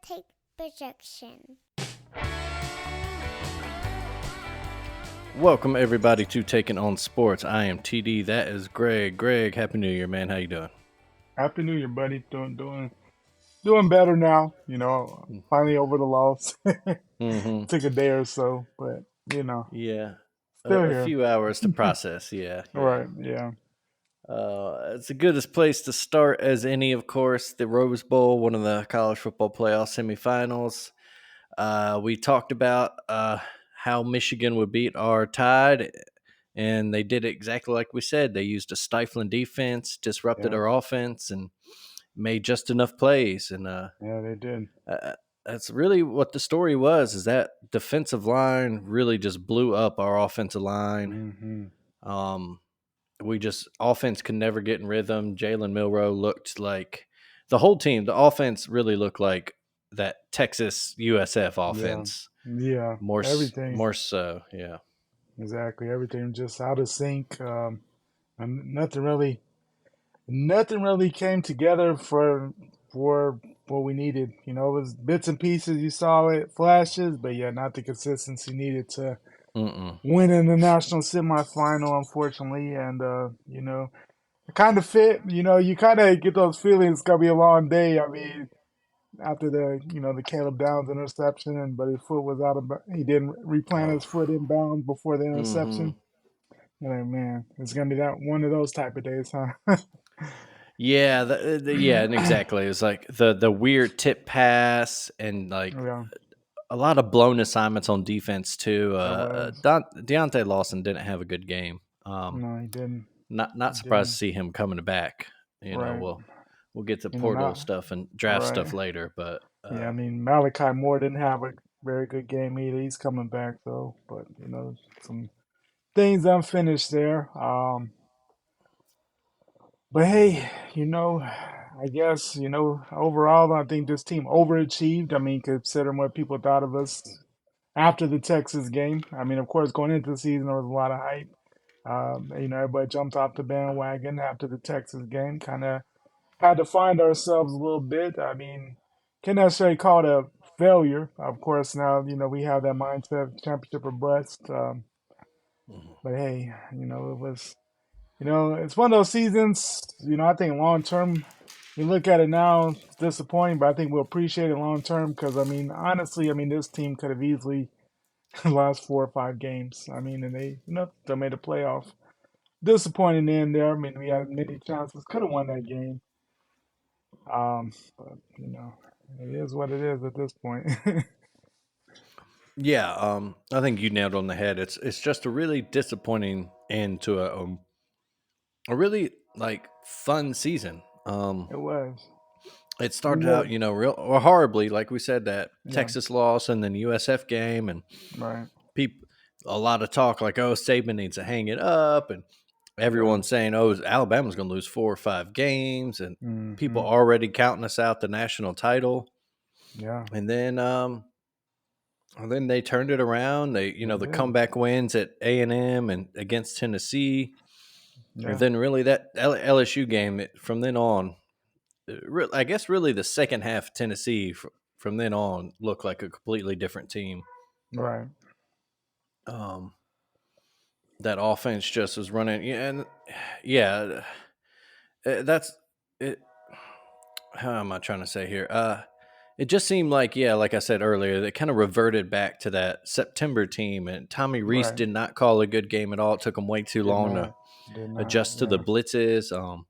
take projection. Welcome everybody to Taking on Sports. I am TD. That is Greg. Greg, Happy New Year, man. How you doing? Happy New Year, buddy. Doing better now. Finally over the loss. Mm-hmm. Took a day or so, but Yeah. still A here. few hours to process. Yeah. Right? Yeah. It's the goodest place to start as any, of course. The Rose Bowl, one of the college football playoff semifinals. We talked about how Michigan would beat our Tide, and they did exactly like we said. They used a stifling defense, disrupted Yeah. our offense, and made just enough plays. And Yeah. They did. Uh, that's really what the story was. Is that defensive line really just blew up our offensive line? Hmm. Um, we just offense could never get in rhythm. Jalen Milroe looked like the whole team. The offense really looked like that Texas USF Yeah. offense. Yeah. Everything. More so. Yeah. Exactly. Everything just out of sync. And nothing really came together for what we needed. It was bits and pieces. You saw it, flashes, but yeah, not the consistency needed to Mm-mm. win in the national semifinal, unfortunately. And it kind of fit. You kind of get those feelings. It's gonna be a long day. I mean, after the Caleb Downs interception, but his foot was out of. He didn't replant Oh. his foot inbounds before the Mm-hmm. interception. You're like, man, it's gonna be that one of those type of days, huh? Yeah, yeah, and exactly. It was like the weird tip pass and like Yeah, a lot of blown assignments on defense too. it was. Deontay Lawson didn't have a good game. No, he didn't. Not He surprised to didn't. see him coming back. Right. We'll get to portal Not stuff and draft stuff right. later, but Yeah, I mean Malachi Moore didn't have a very good game either. He's coming back though, but some things unfinished there. But hey, I guess overall, I think this team overachieved. I mean, considering what people thought of us after the Texas game. I mean, of course, going into the season there was a lot of hype. Everybody jumped off the bandwagon after the Texas game. Kind of had to find ourselves a little bit. I mean, can't necessarily call it a failure. Of course, now we have that mindset, championship or bust. But hey, it was. It's one of those seasons. I think long term, you look at it now, it's disappointing, but I think we'll appreciate it long term because I mean, honestly, I mean, this team could have easily lost 4 or 5 games. I mean, and they, still made a playoff. Disappointing in there. I mean, we had many chances, could have won that game. But it is what it is at this point. yeah, I think you nailed it on the head. It's just a really disappointing end to a really like fun season. It was. It We started out, were. real or horribly, like we said, that Yeah. Texas loss and then USF game, and Right. people a lot of talk like, oh, Saban needs to hang it up, and Yeah. everyone's saying, oh, Alabama's going to lose 4 or 5 games, and people Hmm. already counting us out the national title, Yeah. and then they turned it around. They, They the did. comeback wins at A&M and against Tennessee, and Yeah. then really that LSU game from then on. I guess really the second half of Tennessee from then on looked like a completely different team. Right. Um, that offense just was running, yeah, and yeah, that's it. How am I trying to say here? It just seemed like, yeah, like I said earlier, they kind of reverted back to that September team, and Tommy Reese Right. did not call a good game at all. It took him way too Did long to not. Did not. adjust to the Yeah. blitzes.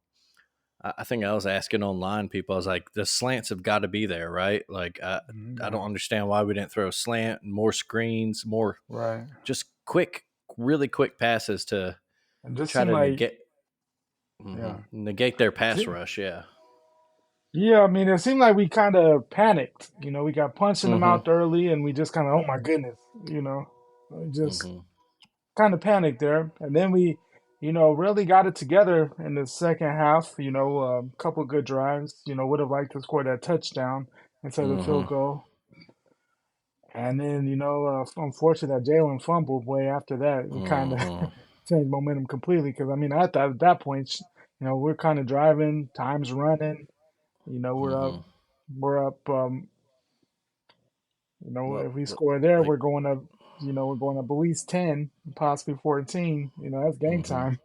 I think I was asking online people. I was like, the slants have got to be there, right? Like, I don't Yeah. understand why we didn't throw a slant, more screens, more Right. just quick, really quick passes to It just try seemed to like, yeah. negate their pass See, rush. Yeah. yeah, I mean, it seemed like we kind of panicked. We got punched in the Mm-hmm. mouth early, and we just kind of, oh my goodness, we just Mm-hmm. kind of panicked there. And then we, really got it together in the second half. A couple good drives. Would have liked to score that touchdown instead of the Mm-hmm. field goal. And then, unfortunately, that Jalen fumbled way after that. It kind of Mm-hmm. changed momentum completely. Because I mean, I thought at that point, we're kind of driving, time's running. We're up, Mm-hmm. we're up. Well, If we score there, like, we're going up. We're going up at least 10, possibly 14. That's game hmm time.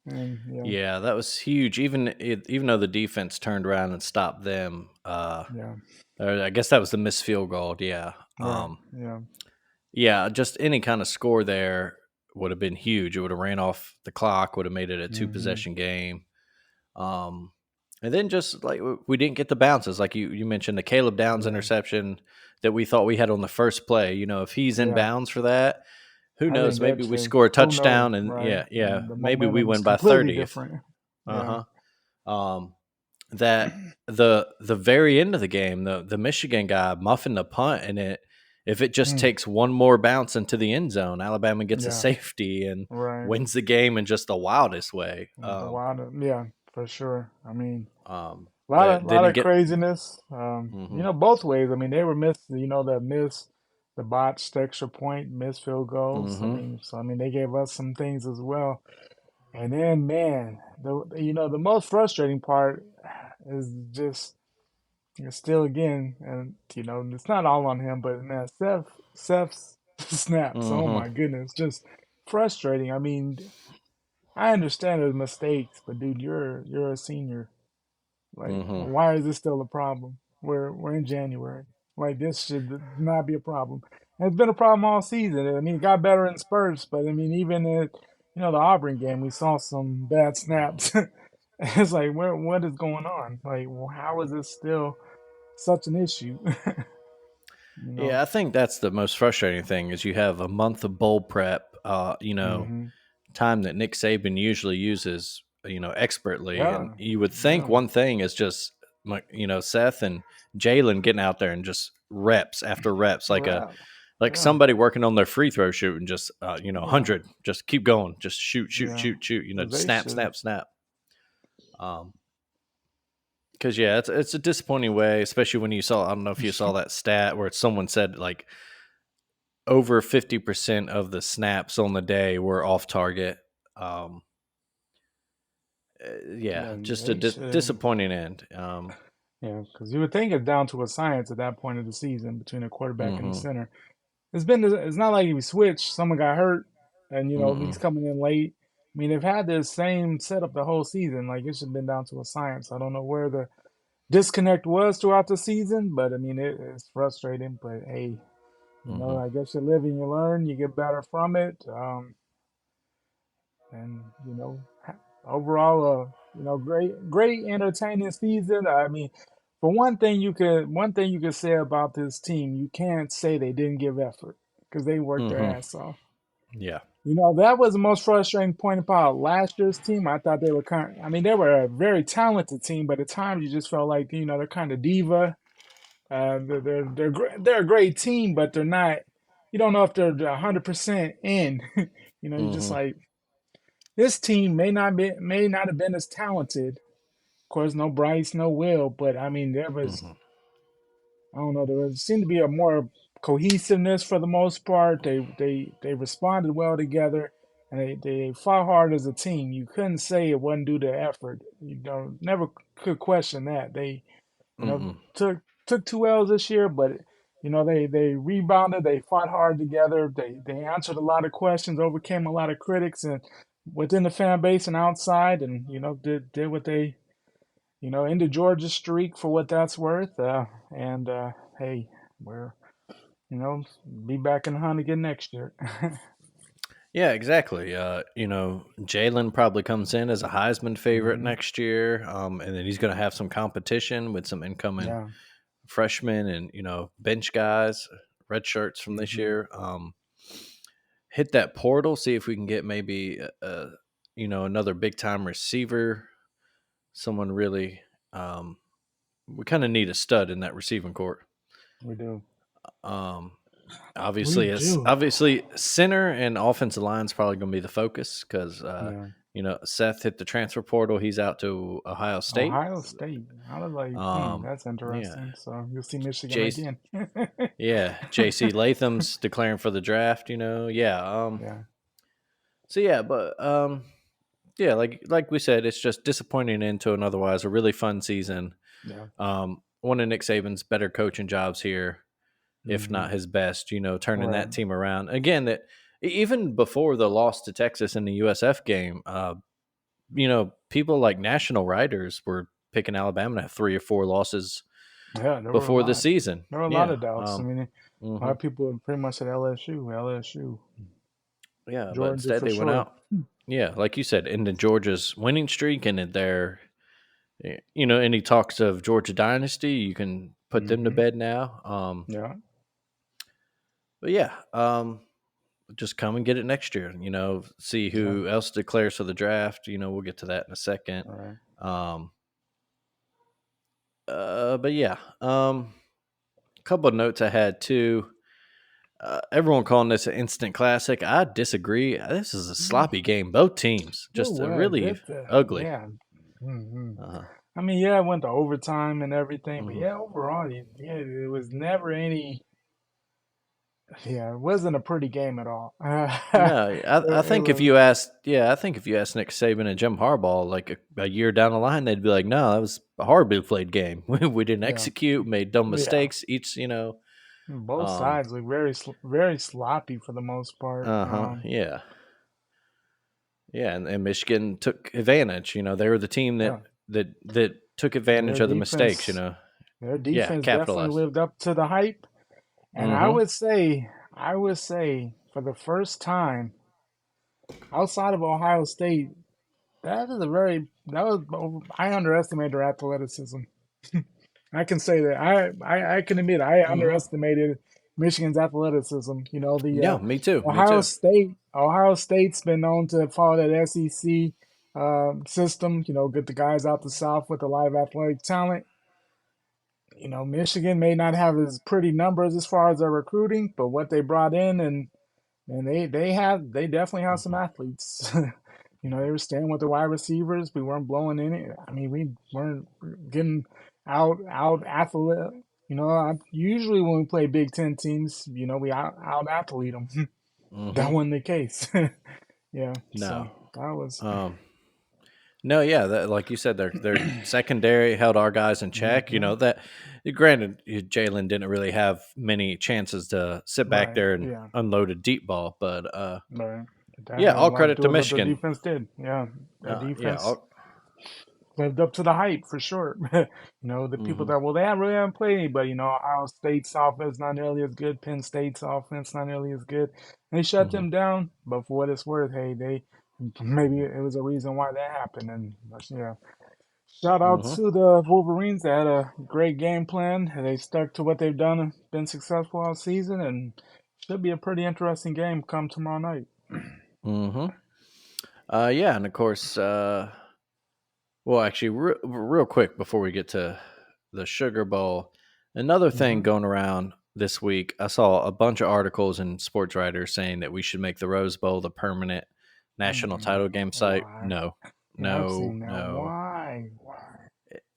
And yeah, that was huge. Even though the defense turned around and stopped them, yeah, or I guess that was the missed field goal. Yeah, right, yeah, yeah, just any kind of score there would have been huge. It would have ran off the clock, would have made it a two hmm possession game. Um, and then just like we didn't get the bounces, like you mentioned the Caleb Downs yeah, interception that we thought we had on the first play. If he's in yeah. bounds for that, who I think knows? Maybe that's we just score a who knows, touchdown, and right? yeah, And the maybe we momentum's win by completely 30. If different. uh Yeah. huh. That the very end of the game, the Michigan guy muffing the punt, and if it just Mm, takes one more bounce into the end zone, Alabama gets a yeah, safety and right. wins the game in just the wildest way. A lot of yeah, for sure. I mean, That lot didn't of get. craziness. Hmm Both ways. I mean, they were missed. The botched extra point, missed field goals. hmm I mean, they gave us some things as well. And then, man, the most frustrating part is just still again, and it's not all on him, but man, Seth's snaps. Oh hmm my goodness, just frustrating. I mean, I understand there's mistakes, but dude, you're a senior. Like, hmm why is this still a problem? We're in January. Like, this should not be a problem. And it's been a problem all season. I mean, it got better in spurts, but I mean, even at the Auburn game, we saw some bad snaps. It's like, what is going on? Like, how is this still such an issue? you know? Yeah, I think that's the most frustrating thing is you have a month of bowl prep. hmm Time that Nick Saban usually uses, expertly. And Yeah, you would think yeah, one thing is just, Seth and Jalen getting out there and just reps after reps, right. like Yeah, somebody working on their free throw shoot and just, yeah, 100, just keep going, just shoot, shoot, yeah. shoot, shoot, Because they snap, should. snap, snap. Um, because yeah, it's a disappointing way, especially when you saw. I don't know if you saw that stat where someone said like over 50% of the snaps on the day were off target. Um, yeah, Yeah, just a they should. disappointing end. Yeah, because you would think it's down to a science at that point of the season between the quarterback and the Mm-hmm. center. It's not like we switched, someone got hurt, and he's Mm-mm. coming in late. I mean, they've had this same setup the whole season. Like, it should have been down to a science. I don't know where the disconnect was throughout the season, but I mean, it's frustrating. But hey, Mm-hmm. I guess you live and you learn, you get better from it. And overall, great entertaining season. I mean, for one thing you could say about this team, you can't say they didn't give effort because they worked their Mm-hmm. ass off. Yeah. That was the most frustrating point about last year's team. I thought they were I mean, they were a very talented team, but at times you just felt like they're kind of diva. They're a great team, but they're not. You don't know if they're 100% in. You're just Mm-hmm. like, this team may not have been as talented. Of course, no Bryce, no Will, but I mean, there was, Mm-hmm. I don't know, seemed to be a more cohesiveness for the most part. They responded well together, and they fought hard as a team. You couldn't say it wasn't due to effort. Never could question that. They Mm-mm. took two L's this year, but they rebounded. They fought hard together. They answered a lot of questions, overcame a lot of critics, and within the fan base and outside, and did what they into Georgia's streak for what that's worth. And hey, we're be back in the hunt again next year. Yeah, exactly. Jalen probably comes in as a Heisman favorite hmm next year, and then he's going to have some competition with some incoming Yeah. freshmen and bench guys, red shirts from this hmm year. Hit that portal, see if we can get maybe another big time receiver, someone really. We kind of need a stud in that receiving court. We do. Um, We do. obviously, center and offensive line is probably going to be the focus because Yeah. Seth hit the transfer portal. He's out to Ohio State. Ohio State. I was like, that's Yeah, interesting. So you'll see Michigan Jace. again. Yeah, J.C. Latham's declaring for the draft. Yeah. Yeah. So yeah, but yeah, like we said, it's just disappointing into an otherwise a really fun season. Yeah. One of Nick Saban's better coaching jobs here. if Mm-hmm. not his best. Turning Right. that team around again. That even before the loss to Texas in the USF game, people like national writers were picking Alabama to have 3 or 4 losses Yeah, there were a before the lot. season. There were a lot Yeah. of doubts. I mean, a lot Hmm. of people pretty much at LSU, Yeah, but Georgia instead for they went sure. out. Yeah, like you said, into Georgia's winning streak and in their, any talks of Georgia dynasty, you can put them to Mm-hmm. bed now. Yeah. But yeah, just come and get it next year. See Yeah. who else declares for the draft. We'll get to that in a second. All right. Um, but yeah, a couple of notes I had too. Everyone calling this an instant classic. I disagree. This is a Mm, sloppy game. Both teams it just was. really ugly. Yeah. Hmm. Uh, I mean, yeah, it went to overtime and everything, but mhm. yeah, overall, yeah, it was never any. Yeah, it wasn't a pretty game at all. No, I It think if was. you asked, yeah, I think if you asked Nick Saban and Jim Harbaugh like a year down the line, they'd be like, no, that was a horribly played game. We didn't Yeah. execute, made dumb Yeah. mistakes. Each. Both Um, sides look very sloppy for the most part. yeah, yeah, and Michigan took advantage. They were the team that Yeah, that took their advantage of the mistakes. defense, their Yeah, defense definitely capitalized. lived up to the hype. And Mm-hmm. I would say, for the first time outside of Ohio State, I underestimated their athleticism. I can say that I can admit I Mm-hmm. underestimated Michigan's athleticism. The Yeah, me too. Me Ohio too. State Ohio State's been known to follow that SEC system. Get the guys out the South with a lot of athletic talent. Michigan may not have as pretty numbers as far as their recruiting, but what they brought in and they definitely have some Mm-hmm. athletes. They were staying with the wide receivers. We weren't blowing in it. I mean, we weren't getting out athlete. Usually when we play Big Ten teams, we out athlete them. That Mm-hmm. wasn't the case. Yeah, No. so that was. Um, No, yeah, like you said, their secondary held our guys in check. Hmm. That granted, Jalen didn't really have many chances to sit back Right. there and Yeah. unload a deep ball, but Right. That yeah, had a all lot to credit do to with what their Michigan. defense did. Yeah, that Yeah, defense lived up to the hype for sure. The people hmm that they haven't played anybody. Ohio State's offense not nearly as good. Penn State's offense not nearly as good. They shut hmm them down, but for what it's worth, hey, they maybe it was a reason why that happened. And yeah, shout out hmm to the Wolverines. They had a great game plan. They stuck to what they've done and been successful all season, and should be a pretty interesting game come tomorrow night. hmm yeah, and of course, well, actually, real quick before we get to the Sugar Bowl, another thing Hmm. going around this week, I saw a bunch of articles and sports writers saying that we should make the Rose Bowl the permanent national Mm, title game site. why? No, Yeah, I've no, seen that. no. Why? Why?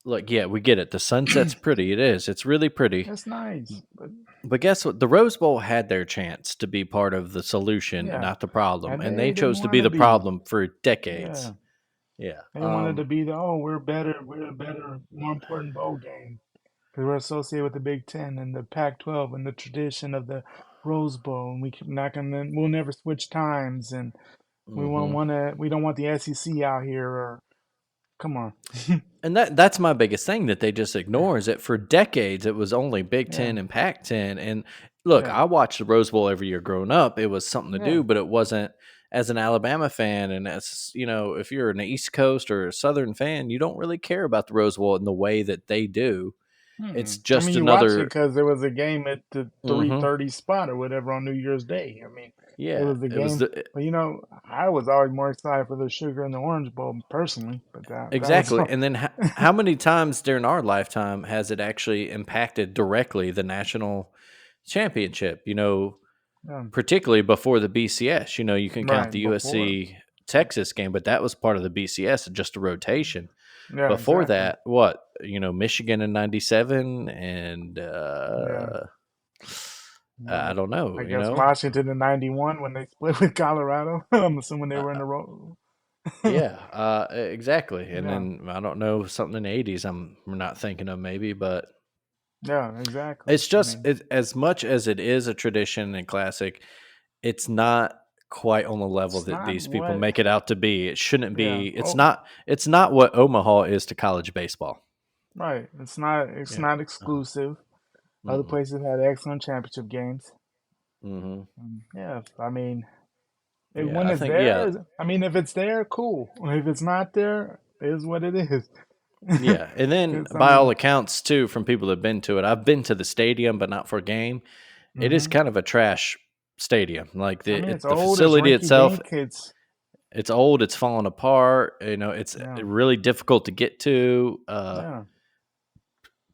Look, yeah, we get it. The sunset's pretty. It is. It's really pretty. That's nice, but But guess what? The Rose Bowl had their chance to be part of the solution and yeah, not the problem, and and they they didn't chose to want be to the be. problem for decades. Yeah, Yeah. they wanted to be we're better, we're a better, more important bowl game because we're associated with the Big Ten and the Pac-12 and the tradition of the Rose Bowl, and we keep not gonna, we'll never switch times, and hmm we don't want the SEC out here, or come on, And that's my biggest thing that they just ignore is that for decades it was only Big yeah, Ten and Pac-10. And look, yeah, I watched the Rose Bowl every year growing up. It was something to yeah. do, but it wasn't as an Alabama fan and as if you're an East Coast or a Southern fan, you don't really care about the Rose Bowl in the way that they do. It's I mean, just you watch it another. because there was a game at the Hmm 3:30 spot or whatever on New Year's Day. I mean, it Yeah, was the it was game. the But I was always more excited for the Sugar and the Orange Bowl personally. But that was exactly. all. And then how many times during our lifetime has it actually impacted directly the national championship? Yeah, Particularly before the BCS. You can count right the before. USC Texas game, but that was part of the BCS, just a rotation. Yeah, Before exactly. that, what, Michigan in 97 and Yeah. I Well, don't I know. guess Washington in '91 when they split with Colorado. I'm assuming they Uh, were in the row. yeah, exactly. And Yeah. then I don't know, something in the 80s we're not thinking of maybe, but Yeah, exactly. It's I just mean, as much as it is a tradition and classic, it's not quite on the level it's that not these people what. make it out to be. It shouldn't Yeah. be. It's Oh, not. It's not what Omaha is to college baseball. right. It's not. It's Yeah. not Uh-huh. exclusive. Other Mm-mm. places had excellent championship games. Mm-hmm. Yeah. I mean, Yeah, when I it's think yeah, there, I mean, if it's there, cool. If it's not there, it is what it is. yeah. And then Because I by all mean, accounts too, from people that've been to it, I've been to the stadium, but not for a game. It is hmm kind of a trash stadium. Like I mean, it's the old. It's facility rinky itself, dink. It's it's old. It's falling apart. It's yeah, really difficult to get to. yeah.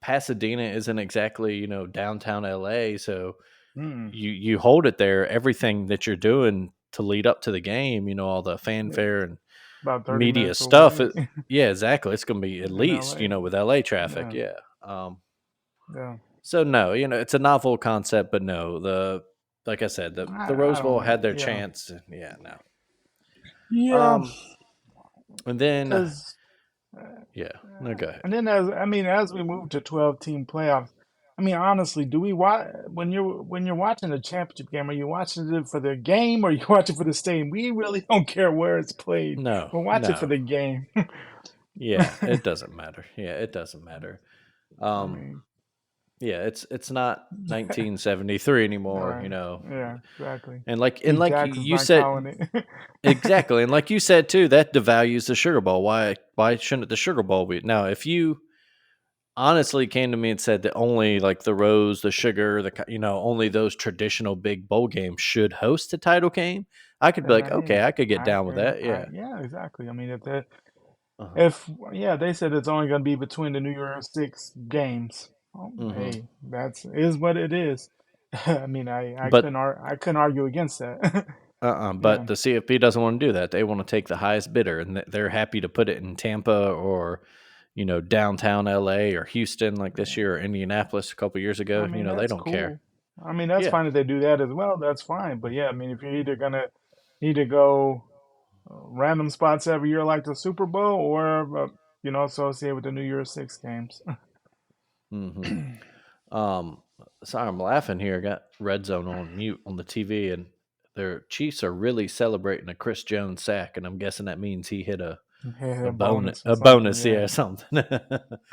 Pasadena isn't exactly downtown LA, so Mm. you hold it there. Everything that you're doing to lead up to the game, all the Yeah. fanfare and About 30 media minutes stuff. away Yeah, exactly. It's going to be at in least LA. with LA traffic. Yeah, Yeah. Um, yeah. so no, it's a novel concept, but no, like I said, the I Rose Bowl don't. had their Yeah, chance. Yeah, no. yeah. Um, and then Because yeah, no, go ahead. and then as we move to 12-team playoffs, I mean, honestly, do we watch when you're watching a championship game? Are you watching it for the game or you watch it for the stadium? We really don't care where it's played. No, We'll watch it for no. the game. Yeah, it doesn't matter. Yeah, it doesn't matter. I Um, mean, yeah, it's not 1973 all anymore, right. Yeah, exactly. and Pete like Jackson's you not said calling it. exactly, and like you said too, that devalues the Sugar Bowl. Why shouldn't the Sugar Bowl be now? If you honestly came to me and said that only like the Rose, the Sugar, only those traditional big bowl games should host a title game, I could be Then like, okay, hey, I could get I down with can that. I Yeah. yeah, exactly. I mean, Uh-huh. if yeah, they said it's only going to be between the New Year's Six games. Oh, Hmm. hey, that's is what it is. I mean, But I couldn't argue against that. Yeah, But the CFP doesn't want to do that. They want to take the highest bidder, and they're happy to put it in Tampa or, downtown LA or Houston like this yeah. year or Indianapolis a couple years I ago. mean, They that's don't care. cool. I mean, that's Yeah. fine if they do that as well. That's fine. But yeah, I mean, if you're either gonna need to go random spots every year like the Super Bowl, or associate with the New Year's Six games. Hmm. Um. Sorry, I'm laughing here. I got Red Zone on mute on the TV, and their Chiefs are really celebrating a Chris Jones sack, and I'm guessing that means he hit Had a a bonus or a something. bonus, Yeah. yeah, something.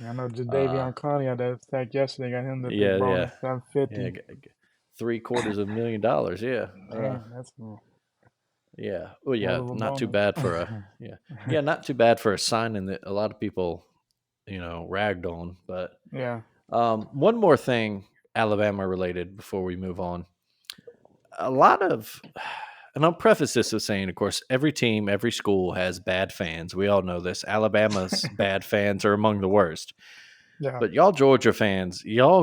I know uh. Jadavion Clowney had that sack yesterday. Got him the big Yeah. Yeah. bonus, Yeah. 750. $750,000. Yeah. Man, that's a Yeah. Well, hell yeah, of a not too bonus. bad for a yeah. Yeah, not too bad for a signing that a lot of people, ragged on. But Yeah. one more thing, Alabama related before we move on. A lot of and I'll preface this with saying, of course, every team, every school has bad fans. We all know this. Alabama's bad fans are among the worst. Yeah. But y'all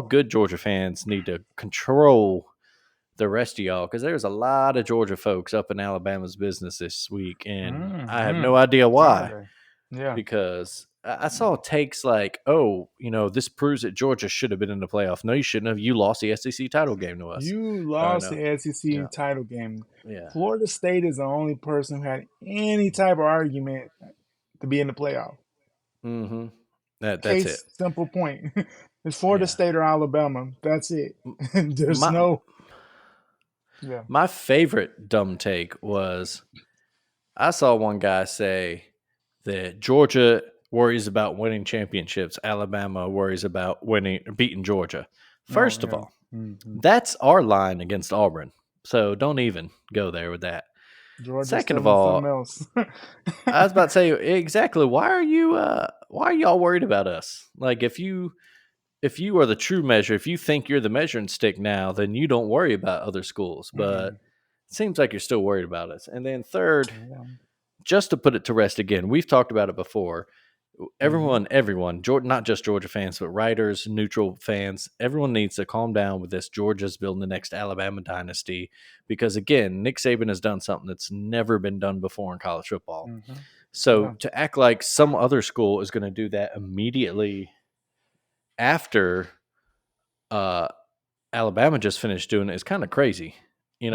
good Georgia fans need to control the rest of y'all because there's a lot of Georgia folks up in Alabama's business this week, and I have no Mm-hmm. idea Are why. they? Yeah. Because I saw takes like, "Oh, this proves that Georgia should have been in the playoff." No, you shouldn't have. You lost the SEC title game to us. You Oh lost no, the SEC yeah, title game. yeah. Florida State is the only person who had any type of argument to be in the playoff. Mm-hmm. That's it. Case simple point. It's Florida Yeah. State or Alabama. That's it. M- There's My no yeah. my favorite dumb take was I saw one guy say that Georgia worries about winning championships, Alabama worries about beating Georgia. No, First of yeah. all, hmm that's our line against Auburn. So don't even go there with that. Georgia's Second still of in something all, else. I was about to say exactly why are y'all worried about us? Like if you are the true measure, if you think you're the measuring stick now, then you don't worry about other schools. But Mm, it seems like you're still worried about us. And then third, yeah. just to put it to rest again, we've talked about it before. hmm Everyone, not just Georgia fans, but writers, neutral fans, everyone needs to calm down with this. Georgia's building the next Alabama dynasty because, again, Nick Saban has done something that's never been done before in college football. hmm So Yeah. to act like some other school is going to do that immediately after uh, Alabama just finished doing it is kind of crazy.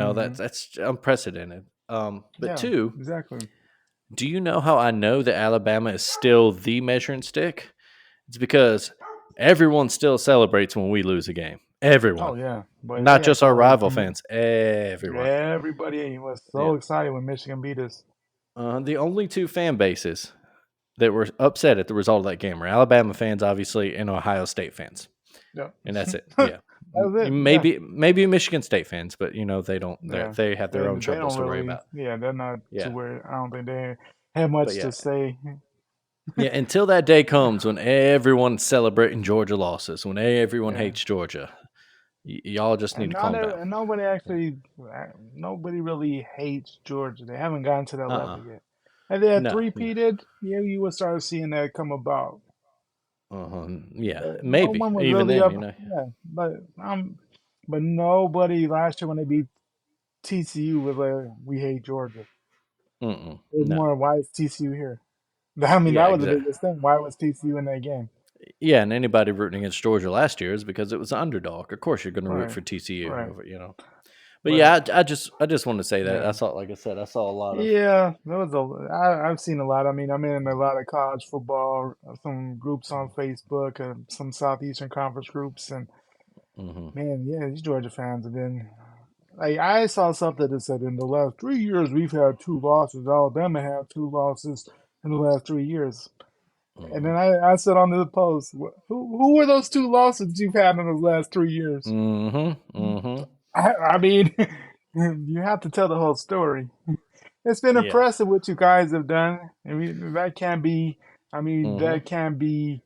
hmm That's unprecedented. But Yeah. two, Exactly. do you know how I know that Alabama is still the measuring stick? It's because everyone still celebrates when we lose a game. Oh Everyone, yeah, but not they just act our all. rival fans. Everyone. Everybody was Yeah. so excited when Michigan beat us. The only two fan bases that were upset at the result of that game were Alabama fans, obviously, and Ohio State fans, Yeah, and that's it. that Yeah, was it. Yeah, maybe Michigan State fans, but they don't. yeah. They have their own They troubles don't to worry really. about. Yeah, they're not too Yeah, worried. I don't think they have but much yeah, to say. yeah. Until that day comes when everyone's celebrating Georgia losses, when everyone Yeah, hates Georgia, y'all just need and to not calm every, down. and nobody actually, nobody really hates Georgia. They haven't gotten to that Uh-uh. level yet. If they had No, no. three-peated, yeah, you would start seeing that come about. Uh-huh. Yeah, But no maybe one was even really then. up. Yeah, but nobody last year when they beat TCU was like, we hate Georgia. Mm-mm. It was No. more, why is TCU here? I mean, Yeah, that was the exactly. biggest thing. Why was TCU in that game? Yeah, and anybody rooting against Georgia last year is because it was the underdog. Of course, you're going to root Right, for TCU right. over. But But yeah, I just want to say that yeah, I saw, like I said, I saw a lot of. yeah, there was I've seen a lot. I mean, I'm in a lot of college football, some groups on Facebook, and some Southeastern Conference groups, and Hmm. man, yeah, these Georgia fans have been. Like I saw something that said in the last 3 years we've had two losses. Alabama had two losses in the last 3 years. And Hmm. then I said on the post, who were those two losses you've had in the last 3 years? Hmm. Hmm. I mean, you have to tell the whole story. It's been Yeah. impressive what you guys have done. I mean, that can't be. I mean, Hmm. that can't be.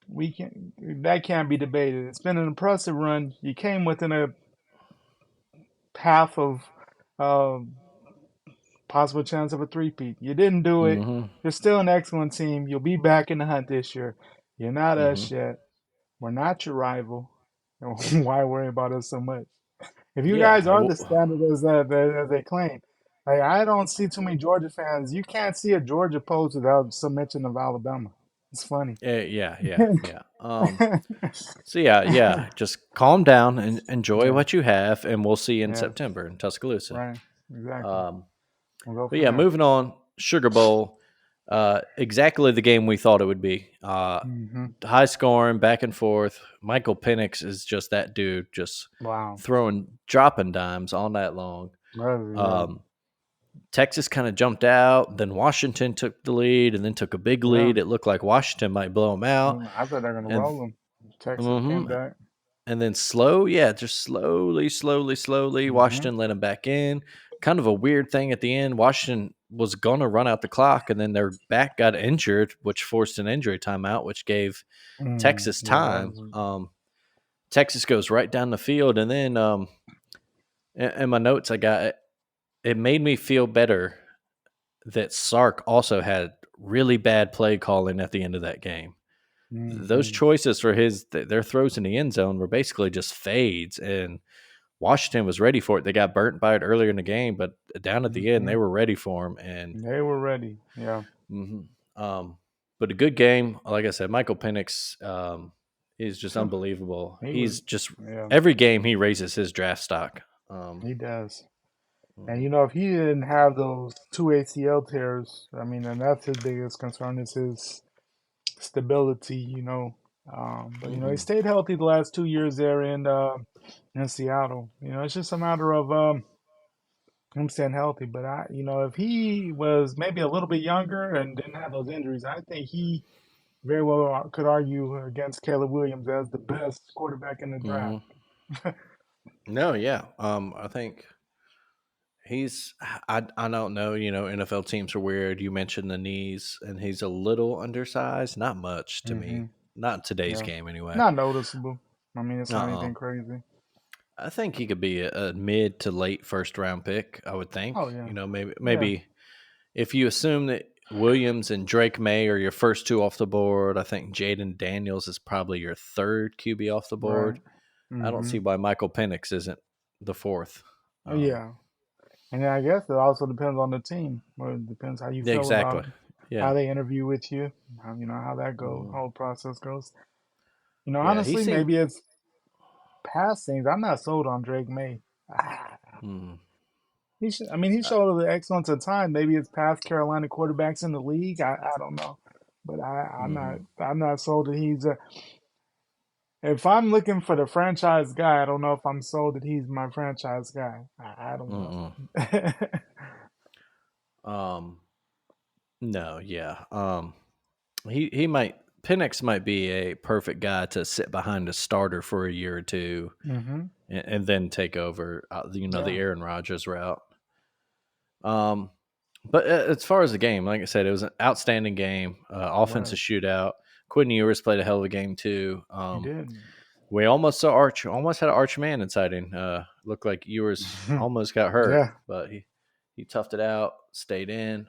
We can. That can't be debated. It's been an impressive run. You came within a half of um, possible chance of a three-peat. You didn't do it. Hmm. You're still an excellent team. You'll be back in the hunt this year. You're not Hmm. us yet. We're not your rival. Why worry about us so much? If you Yeah. guys are the standard as they claim, like I don't see too many Georgia fans. You can't see a Georgia post without some mention of Alabama. It's funny. Yeah. Yeah. Yeah. So yeah, yeah. Just calm down and enjoy Yeah, what you have, and we'll see you in yes, September in Tuscaloosa. right, exactly. Um, We'll go But from yeah, there. moving on. Sugar Bowl, exactly the game we thought it would be. Hmm. High scoring, back and forth. Michael Penix is just that dude, just Wow. dropping dimes all night long. Yeah, Um, Texas kind of jumped out. Then Washington took the lead, and then took a big yeah. lead. It looked like Washington might blow them out, I thought they're gonna and roll them. Texas came mhm, back. and then just slowly, Hmm. Washington let him back in. Kind of a weird thing at the end. Washington was going to run out the clock, and then their back got injured, which forced an injury timeout, which gave Texas Yeah, that time. was. Texas goes right down the field, and then in my notes, I got it made me feel better that Sark also had really bad play calling at the end of that game. Those Hmm. choices for their throws in the end zone were basically just fades, and Washington was ready for it. They got burnt by it earlier in the game, but down at the end, they Hmm. were ready for him. And They were ready. Yeah. mhm. But a good game. Like I said, Michael Penix is just Phew. unbelievable. He was. He's just Yeah, every game he raises his draft stock. he does. And Mhm. you know, if he didn't have those two ACL tears, I mean, and that's his biggest concern is his stability. But he Mhm. stayed healthy the last 2 years there in Seattle. It's just a matter of him staying healthy. But if he was maybe a little bit younger and didn't have those injuries, I think he very well could argue against Caleb Williams as the best quarterback in the draft. Mhm. No, yeah. I think he's. I don't know. NFL teams are weird. You mentioned the knees, and he's a little undersized. Not much to Hmm. me. Not in today's Yeah, game, anyway. not noticeable. I mean, it's Uh. not uh anything crazy. I think he could be a mid to late first round pick. I would Oh think. yeah, Maybe yeah. if you assume that Williams and Drake May are your first two off the board, I think Jaden Daniels is probably your third QB off the Right. board. I don't Hmm. see why Michael Penix isn't the fourth. Oh yeah. And then I guess it also depends on the team. Well, it depends how you Yeah, feel exactly. about Yeah. how they interview with you, how that Mhm. whole process goes. Yeah, he Honestly, seemed. maybe it's past things. I'm not sold on Drake May. Mm, I mean, he uh, showed the excellence of time. Maybe it's past Carolina quarterbacks in the league. I don't know, but I'm not mhm. I'm not sold that he's a. if I'm looking for the franchise guy, I don't know if I'm sold that he's my franchise guy. I don't know. Mm-mm. Um, no, yeah. He might Penix might be a perfect guy to sit behind a starter for a year or two, hmm and then take over. The Yeah. Aaron Rodgers route. Um, but as far as the game, like I said, it was an outstanding game. Offensive Right. shootout. Quinn Ewers played a hell of a game too. He did. We almost saw Arch, almost had an Arch Manning sighting. Looked like Ewers almost got hurt, Yeah. but he toughed it out, stayed in.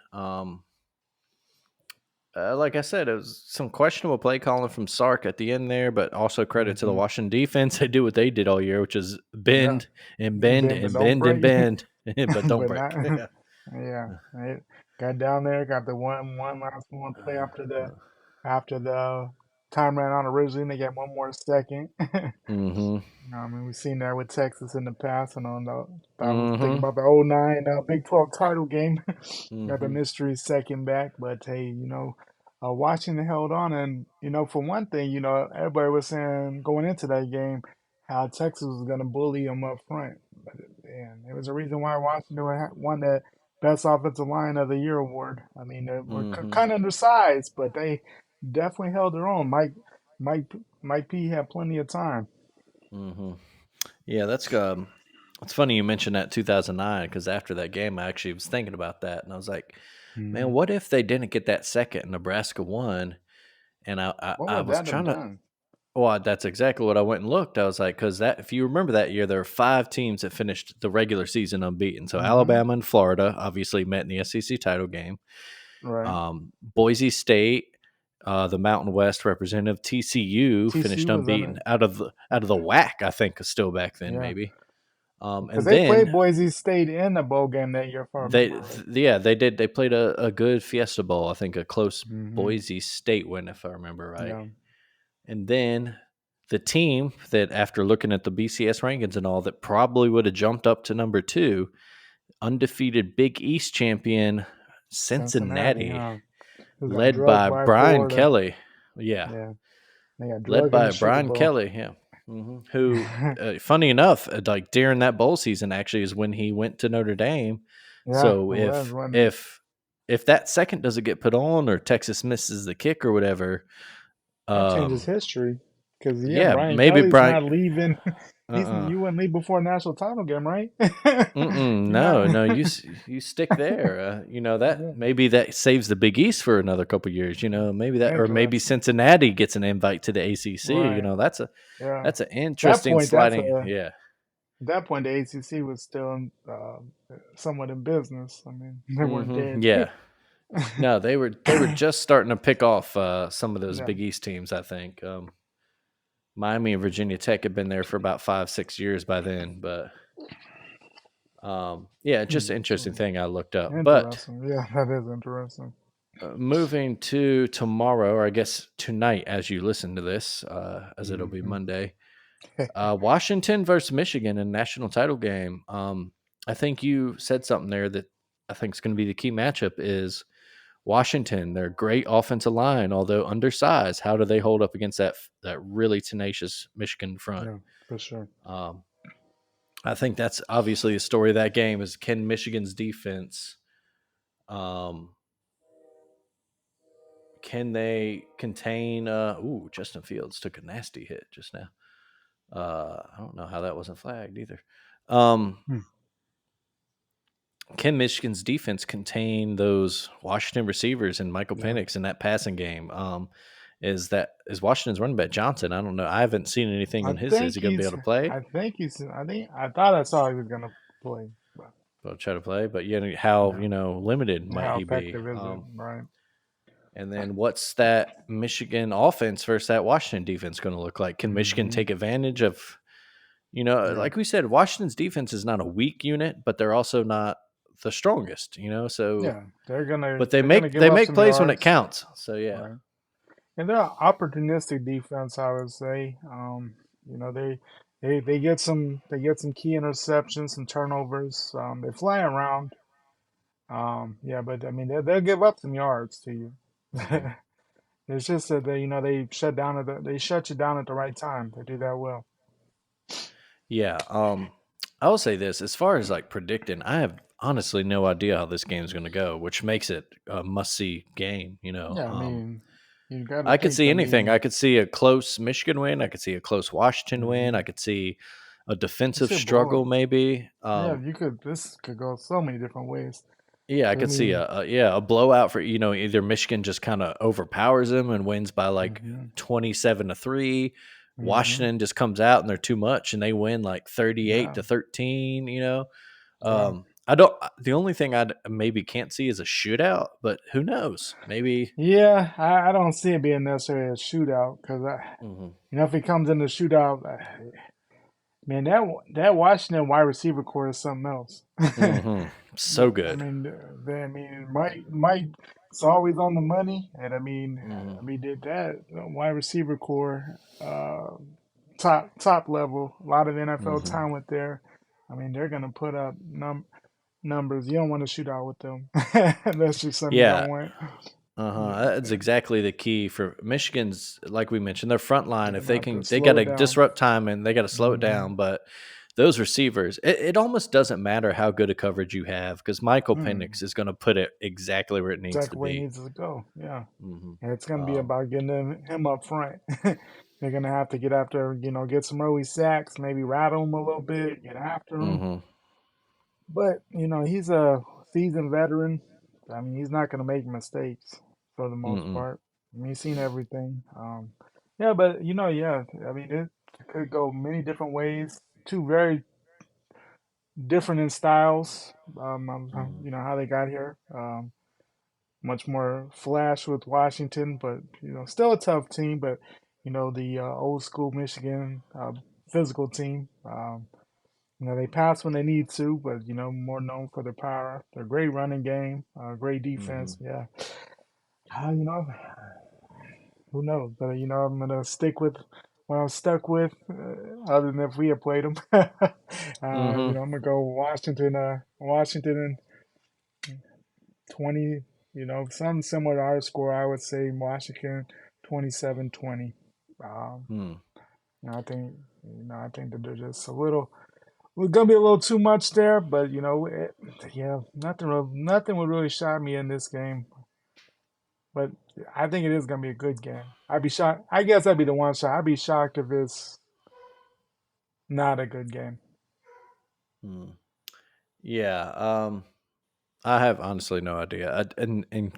Like I said, it was some questionable play calling from Sark at the end there, but also credit to the hmm Washington defense. They do what they did all year, which is Yeah. bend and bend Bend, but and don't bend and break. bend, but don't But break. not. Yeah. Yeah. It got down there. Got the one last one play after the time ran out originally. And they got one more second. Mm-hmm. I mean, we've seen that with Texas in the past, and I was thinking Mm-hmm. about the '09 Big 12 title game. Got the Mm-hmm. mystery second back, but hey, Washington held on, and for one thing, everybody was saying going into that game how Texas was going to bully them up front, and there was a reason why Washington won that Best Offensive Line of the Year award. I mean, they were Mm-hmm. kind of undersized, but they definitely held their own. Mike, Mike P had plenty of time. Mm-hmm. Yeah, that's it's funny you mentioned that 2009 because after that game, I actually was thinking about that, and I was like, man, hmm what if they didn't get that second and Nebraska won? And What I would was that have trying to. done? Well, that's exactly what I went and looked. I was like, because that if you remember that year, there were five teams that finished the regular season unbeaten. So hmm Alabama and Florida obviously met in the SEC title game. Right. Boise State, the Mountain West representative, TCU finished TCU was on unbeaten it. out of the WAC. I think still back then Yeah. maybe. Because And they then played Boise State in the bowl game that year, if I remember right. yeah, they did. They played a good Fiesta Bowl. I think a close hmm Boise State win, if I remember right. Yeah. And then the team that, after looking at the BCS rankings and all, that probably would have jumped up to number two, undefeated Big East champion Cincinnati, Cincinnati, huh? Who got led drugged by by Brian Florida. Kelly. Yeah, Yeah. They got led drugged in the by Sugar Brian Bowl. Kelly. Yeah. Who, funny enough, like during that bowl season, actually is when he went to Notre Dame. Yeah, So it was, wasn't it? if that second doesn't get put on, or Texas misses the kick or whatever, That changes um, history. Because, yeah, yeah, Brian maybe Kelly's Brian. not leaving. Uh-uh. You wouldn't leave before a national title game, right? Mm-mm, You're not. no, no, you stick there. That Yeah. maybe that saves the Big East for another couple years. Maybe that, or maybe Interesting. Cincinnati gets an invite to the ACC. Right. Yeah. That's an That interesting point, that's sliding. a Yeah. At that point, the ACC was still somewhat in business. I mean, they weren't dead. Yeah. No, they were just starting to pick off some of those Yeah. Big East teams. I think Miami and Virginia Tech had been there for about 5-6 years by then, but yeah, just an interesting So thing I looked up. But interesting. Yeah, that is interesting. moving to tomorrow, or I guess tonight, as you listen to this, as it'll be hmm Monday, Washington versus Michigan in national title game. I think you said something there that I think is going to be the key matchup is Washington. They're great offensive line, although undersized. How do they hold up against that really tenacious Michigan front? Yeah, for sure. Um, I think that's obviously the story of that game is can Michigan's defense um, can they contain Justin Fields took a nasty hit just now. I don't know how that wasn't flagged either. Um, Hmm. can Michigan's defense contain those Washington receivers and Michael Yeah. Penix in that passing game? Is Washington's running back Johnson? I don't know. I haven't seen anything I on his. Is think he going to be he's. able to play? I thought I saw he was gonna play, but I'll try to play, but yeah, how yeah. limited might How he be? effective is it? Right. And then what's that Michigan offense versus that Washington defense going to look like? Can Michigan hmm take advantage of, Yeah. like we said, Washington's defense is not a weak unit, but they're also not the strongest, so, Yeah. They're gonna but they they're gonna make give they up make some plays when it yards. counts. So yeah. Right. And they're an opportunistic defense, I would say. They get some key interceptions, some turnovers. They fly around. Yeah, but I mean they'll give up some yards to you. Hmm. It's just that they they shut you down at the right time. They do that well. Yeah. I will say this: as far as like predicting, I have honestly no idea how this game's going to go, which makes it a must-see game. Yeah, I mean, you got to I could think. see I anything. mean, I could see a close Michigan win. I could see a close Washington win. I hmm could see a you defensive said, boy, struggle, maybe. yeah, you could. This could go so many different ways. Yeah, I 'Cause I could see mean, a blowout for either Michigan just kind of overpowers them and wins by like hmm 27-3. hmm Washington just comes out and they're too much and they win like 38 yeah, to 13. yeah. I don't. The only thing I maybe can't see is a shootout, but who knows? Maybe. Yeah, I don't see it being necessarily a shootout because Hmm. if it comes in the shootout, man, that Washington wide receiver core is something else. Hmm. So I good. mean, Mike, it's always on the money, and Hmm. did that wide receiver core, top level, a lot of NFL Hmm. talent there. I mean, they're gonna put up numbers. You don't want to shoot out with them. That's just something you Yeah. don't want. Uh-huh. Yeah, That's exactly the key for Michigan's, like we mentioned, their front line. they're If gonna they have to can, they got slow to it down. disrupt time and they got to slow it Hmm down. But those receivers, it almost doesn't matter how good a coverage you have because Michael Mm, Penix is going to put it exactly where it needs to exactly where he be. needs to go. Yeah. Hmm. And it's going to be Um, about getting him up front. They're going to have to get after, get some early sacks, maybe rattle him a little bit, get after him. hmm. But, he's a seasoned veteran. I mean, he's not going to make mistakes for the most Mm-mm. part. I mean, he's seen everything. Yeah, but, yeah, I mean, it could go many different ways. Two very different in styles, Hmm. how they got here. Much more flash with Washington, but still a tough team. But the old school Michigan physical team. They pass when they need to, but more known for their power. Their great running game, great Hmm. defense. Yeah, uh, you know, who knows? But I'm gonna stick with what I'm stuck with. Other than if we had played them, Hmm. I'm gonna go Washington. Washington in 20. Something similar to our score. I would say Washington 27-20. Um, Hmm. I think I think that they're just a little. We're gonna be a little too much there, but yeah, nothing would really shock me in this game. But I think it is gonna be a good game. I'd be shocked. I guess I'd be the one shot. I'd be shocked if it's not a good game. Hmm. Yeah. I have honestly no idea. In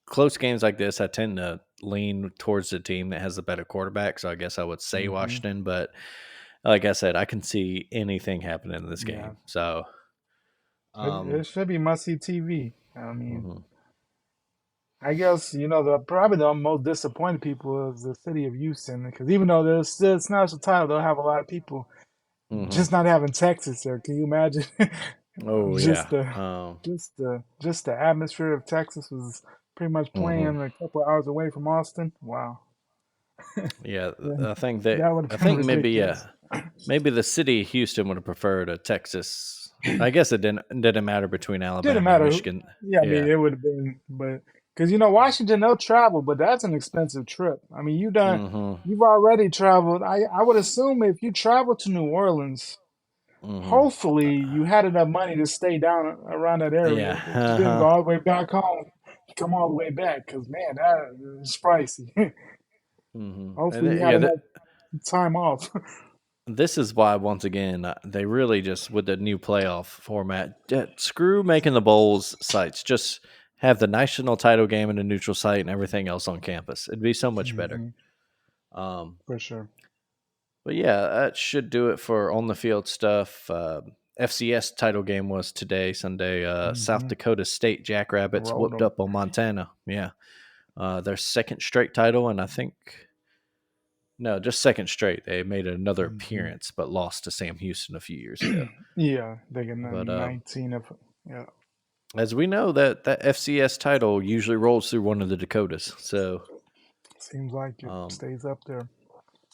close games like this, I tend to lean towards the team that has the better quarterback. So I guess I would say Hmm Washington, but like I said, I can see anything happening in this Yeah, game. So, it um, should be must see TV. I mean, mhm, I guess the probably the most disappointed people is the city of Houston because even though there's still it's national title, they'll have a lot of people mhm. just not having Texas there. Can you imagine? Oh just yeah, the just the atmosphere of Texas was pretty much mhm. playing a couple of hours away from Austin. Wow, Yeah. then I think that that would I have been think maybe ridiculous. maybe the city of Houston would have preferred a Texas. I guess it didn't matter between Didn't Alabama and matter who. Michigan. Yeah, I mean Yeah. it would have been, but because Washington they'll travel, but that's an expensive trip. I mean Mhm. you've already traveled. I would assume if you travel to New Orleans, Mhm. hopefully you had enough money to stay down around that area. Yeah. That you didn't go Uh-huh. all the way back home, come all the way back, because man, that is pricey. Mhm. And Hopefully you had yeah, enough time off. this is why, once again, they really just with the new playoff format, screw making the bowls sites. Just have the national title game in a neutral site and everything else on campus. It'd be so much better. hmm Um, For sure. but yeah, that should do it for on the field stuff. FCS title game was today, Sunday. South hmm Dakota State Jackrabbits Rolled whooped them. up on Montana. Yeah, their second straight title, and I think no, just second straight. They made another hmm appearance, but lost to Sam Houston a few years ago. Yeah, they get But 19 of yeah. as we know, that FCS title usually rolls through one of the Dakotas. So, Seems like it um, stays up there.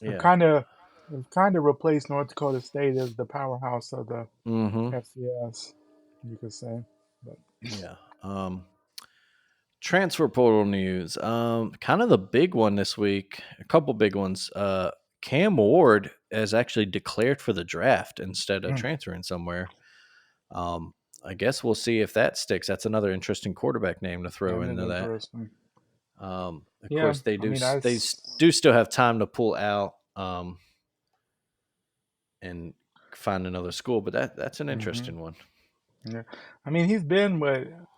It yeah, kind of it kind of replaced North Dakota State as the powerhouse of the mm-hmm, FCS, you could say. But yeah. Transfer portal news. Kind of the big one this week. A couple big ones. Cam Ward has actually declared for the draft instead of Mm, transferring somewhere. Um, I guess we'll see if that sticks. That's another interesting quarterback name to throw that is into that. interesting. Of Yeah, course, they I do. mean, Do still have time to pull out and find another school, but that's an hmm interesting one. yeah. I mean,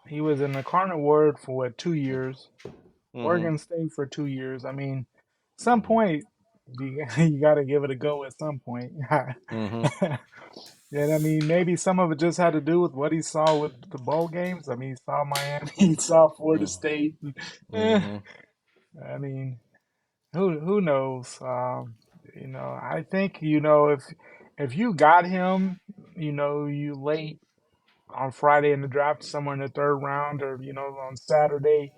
he was in the Carnivore Ward for what, 2 years? Mm-hmm. Oregon State for 2 years. I mean, some Mm-hmm. point you got to give it a go at some point. Mm-hmm. And I mean, maybe some of it just had to do with what he saw with the bowl games. I mean, he saw Miami, he saw Florida State. Eh, Mm-hmm. I mean, who knows? I think if you got him, you late on Friday in the draft, somewhere in the third round, or on Saturday.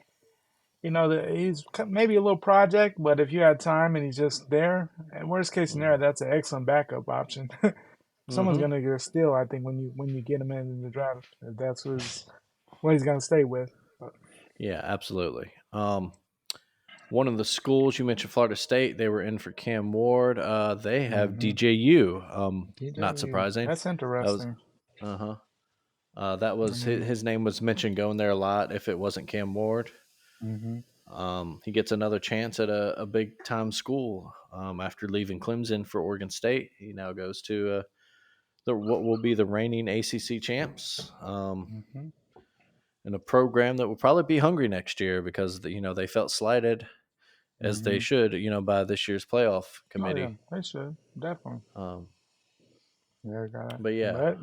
He's maybe a little project, but if you had time and he's just there, and worst case Mm-hmm. scenario, that's an excellent backup option. Someone's Mm-hmm. gonna get a steal, I think, when you get him in the draft, if that's what he's gonna stay with. But, Yeah, absolutely. One of the schools you mentioned, Florida State, they were in for Cam Ward. They have hmm DJU. Not DJU, surprising. that's That was interesting. uh huh. That I was mean, his name was mentioned going there a lot. If it wasn't Cam Ward, hmm he gets another chance at a big time school. After leaving Clemson for Oregon State, he now goes to what will be the reigning ACC champs. hmm In a program that will probably be hungry next year because they felt slighted as they hmm should by this year's playoff Oh yeah, committee. they should definitely. Um, Yeah, got it. but yeah, But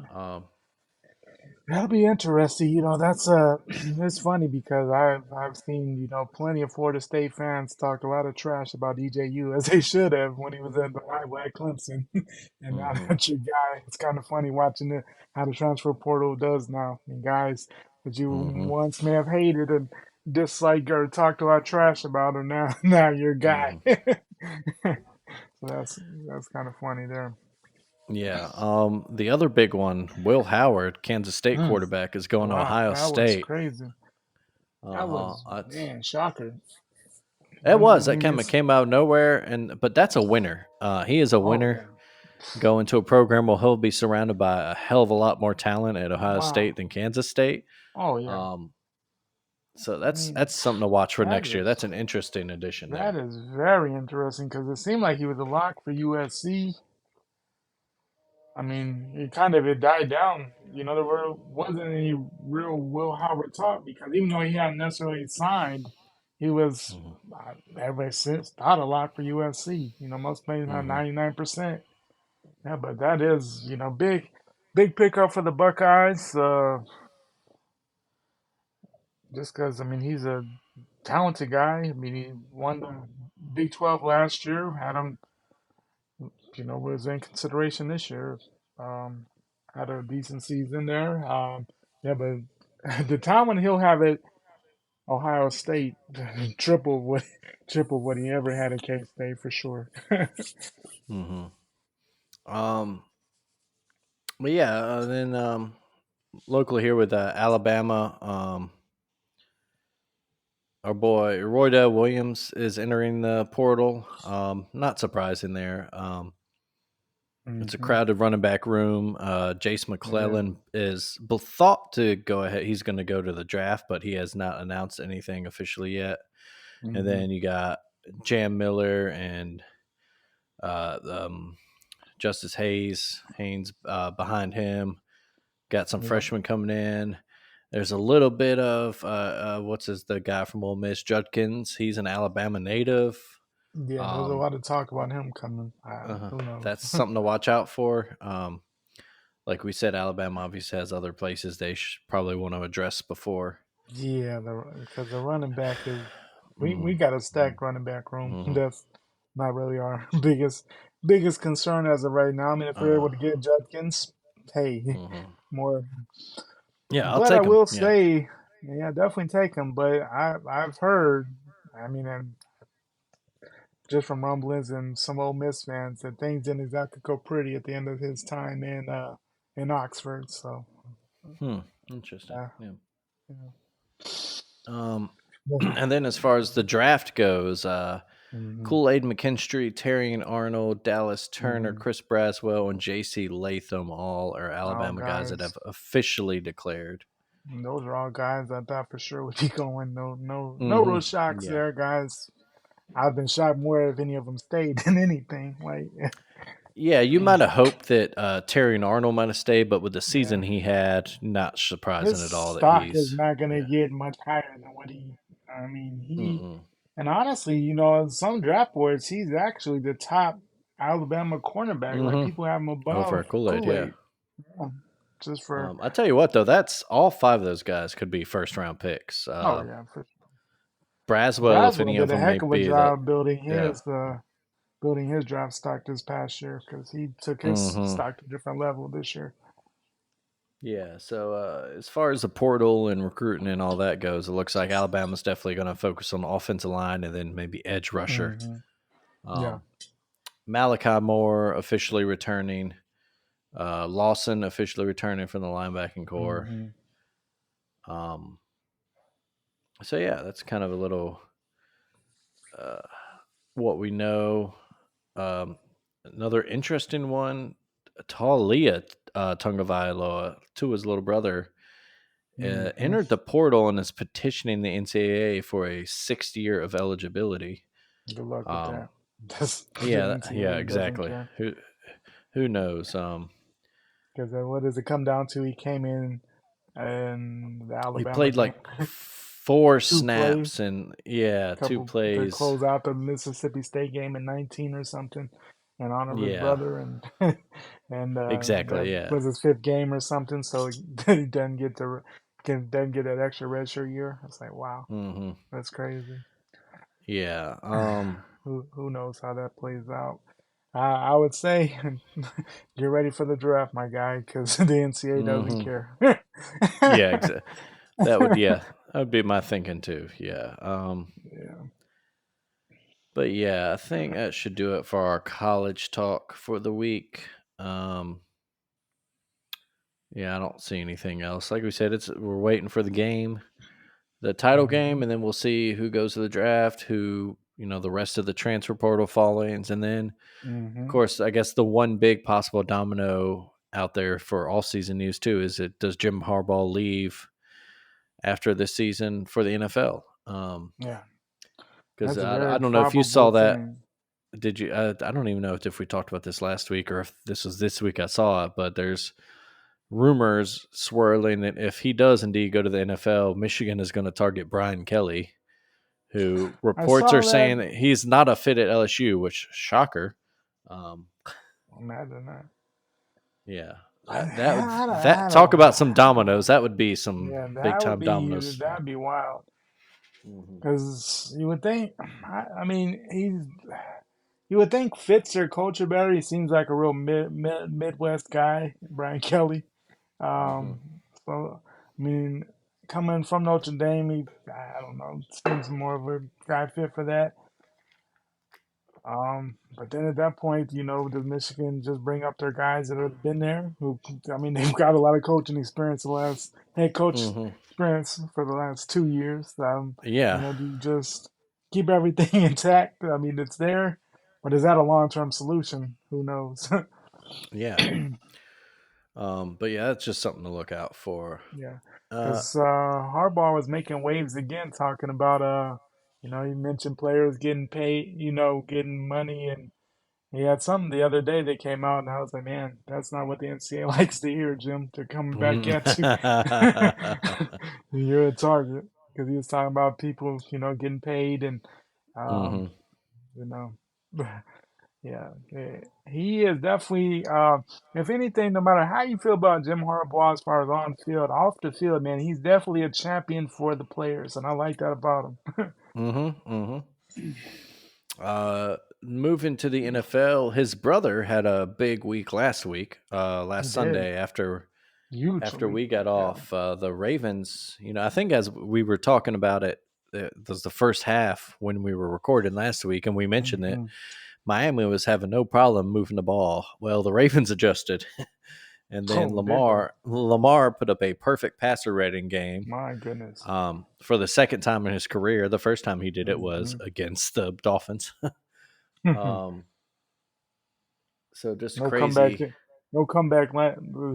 that'll be interesting. That's it's funny because I've seen plenty of Florida State fans talk a lot of trash about EJU as they should have when he was at the rival at Clemson, and now hmm that's your guy. It's kind of funny watching how the transfer portal does now. And guys that you hmm once may have hated and disliked or talked a lot of trash about are now your guy. hmm So that's kind of funny there. yeah. The other big one, Will Howard, Kansas State Mm, quarterback, is going to wow, Ohio that was State. crazy. Uh That huh. was, man, shocker. It I was that mean, kind of it's came out of nowhere, but that's a winner. He is a oh winner. yeah, Going to a program where he'll be surrounded by a hell of a lot more talent at Ohio wow, State than Kansas State. oh yeah. Um, so I that's mean, that's something to watch for that next year. is That's an interesting addition that there. is very interesting because it seemed like he was a lock for USC. I mean, it died down. Wasn't any real Will Howard talk because even though he hadn't necessarily signed, he was hmm ever since thought a lot for USC. Most players had hmm 99%. Yeah, but that is big pickup for the Buckeyes. Just because I mean he's a talented guy. I mean he won the Big 12 last year. Had him, was in consideration this year. Um, had a decent season there. Yeah, but the talent he'll have at Ohio State triple what triple what he ever had at K State for sure. hmm Um, but yeah, then locally here with Alabama, our boy Roydell Williams is entering the portal. Not surprising there. It's a hmm crowded running back room. Jace Yeah. McClellan is thought to go ahead. He's going to go to the draft, but he has not announced anything officially yet. And hmm then you got Jam Miller and uh, um, Justice Haynes behind him. Got some Yep. freshmen coming in. There's a little bit of the guy from Ole Miss, Judkins. He's an Alabama native. Yeah. There's a Um, lot of talk about him coming. uh Who knows? That's something to watch out for. Like we said, Alabama obviously has other places they probably want to address before. Yeah, because the running back is we Mm, got a stacked running back room. mm-hmm, That's not really our biggest concern as of right now. I mean, if we're uh, able to get Judkins, hey, mm-hmm. more. Yeah, I'll But I take them. will Yeah. say, yeah, definitely take him. But I've heard, I mean, and just from rumblings and some Ole Miss fans that things didn't exactly go pretty at the end of his time in Oxford. So, Hmm. Interesting. uh, Yeah. you know. Um. And then as far as the draft goes, Mm-hmm. Kool-Aid McKinstry, Terrion Arnold, Dallas Turner, Mm-hmm. Chris Braswell, and J.C. Latham all are All Alabama guys that guys. have officially declared. Those are all guys I thought for sure would be going. No Hmm. real shocks Yeah. there, guys. I've been shocked more if any of them stayed than anything. Like, Yeah, you might have hoped that Terrion Arnold might have stayed, but with the season yeah, he had, not his surprising at all that stock is he's. not going to Yeah. get much higher than what he. I mean, Mm-mm. and honestly, some draft boards, he's actually the top Alabama cornerback. Like Mm-hmm. people have him Over above at Kool-Aid, Kool yeah. Aid. Yeah, just for I tell you what, though, that's all five of those guys could be first round picks. oh yeah, for Braswell, if Braswell any of did a them may heck of a be the. job building Yeah. his draft stock this past year because he took his Mm-hmm. stock to a different level this year. Yeah, so as far as the portal and recruiting and all that goes, it looks like Alabama's definitely going to focus on the offensive line and then maybe edge rusher. Hmm. Yeah. Um, Malachi Moore officially returning. Lawson officially returning from the linebacking core. Hmm. Um, so yeah, that's kind of a little uh, what we know. Um, Another interesting one, Talia Tungavailoa, Tua's little brother, Hmm. entered the portal and is petitioning the NCAA for a 6th year of eligibility. Good luck with Um, that. The yeah, yeah, NCAA doesn't exactly. care Who knows? because what does it come down to? He came in and the He Alabama played game, like 4 snaps 2 plays, and yeah, two couple to plays. close out the Mississippi State game in 19 or something in honor of his Yeah, brother, and and that exactly. Yeah. was his fifth game or something. So he doesn't get that extra redshirt year. It's like wow, Hmm. that's crazy. Yeah. Who knows how that plays out? I would say get ready for the draft, my guy, because the NCAA doesn't Hmm. care. Yeah. That would. Yeah. That would be my thinking too. Yeah. Yeah. But yeah, I think that should do it for our college talk for the week. Um, yeah, I don't see anything else. Like we said, we're waiting for the game, the title Hmm. game, and then we'll see who goes to the draft, who the rest of the transfer portal fallings, and then of Hmm. course, I guess the one big possible domino out there for all season news too is does Jim Harbaugh leave after this season for the NFL? Yeah, Because that's a I very don't know if you probable saw that. thing. Did you? I don't even know if we talked about this last week or if this was this week I saw it, but there's rumors swirling that if he does indeed go to the NFL, Michigan is going to target Brian Kelly, who I reports are saw that. saying that he's not a fit at LSU, which shocker. Um, Imagine that. yeah, I, that I talk don't. about some dominoes. That would be some Yeah, big time dominoes. that'd be wild. Hmm. Because you would think, I mean, you would think fits their culture better. He seems like a real Midwest guy, Brian Kelly. Hmm. Um, so I mean, coming from Notre Dame, I don't know, seems more of a guy fit for that. But then at that point, does Michigan just bring up their guys that have been there? Who, I mean, they've got a lot of coaching experience, the last head coach Hmm. experience for the last 2 years. Yeah, Do you just keep everything intact? I mean, it's there, but is that a long-term solution? Who knows? yeah. But yeah, that's just something to look out for. Yeah, Uh, because Harbaugh was making waves again, talking about you mentioned players getting paid, getting money, and he had something the other day that came out, and I was like, man, that's not what the NCAA likes to hear, Jim. They're coming back at you. You're a target because he was talking about people, getting paid and, um, hmm. you know, yeah, he is definitely. If anything, no matter how you feel about Jim Harbaugh as far as on field, off the field, man, he's definitely a champion for the players, and I like that about him. Hmm. Hmm. Moving to the NFL, his brother had a big week last week, He last did Sunday huge after week, we got yeah. off. The Ravens, I think as we were talking about it, it was the first half when we were recording last week, and we mentioned that Hmm. Miami was having no problem moving the ball. Well, the Ravens adjusted, And then Oh, did they? Lamar put up a perfect passer rating game My goodness. for the second time in his career. The first time he did it was Hmm. against the Dolphins. um, so just No comeback. crazy. No comeback.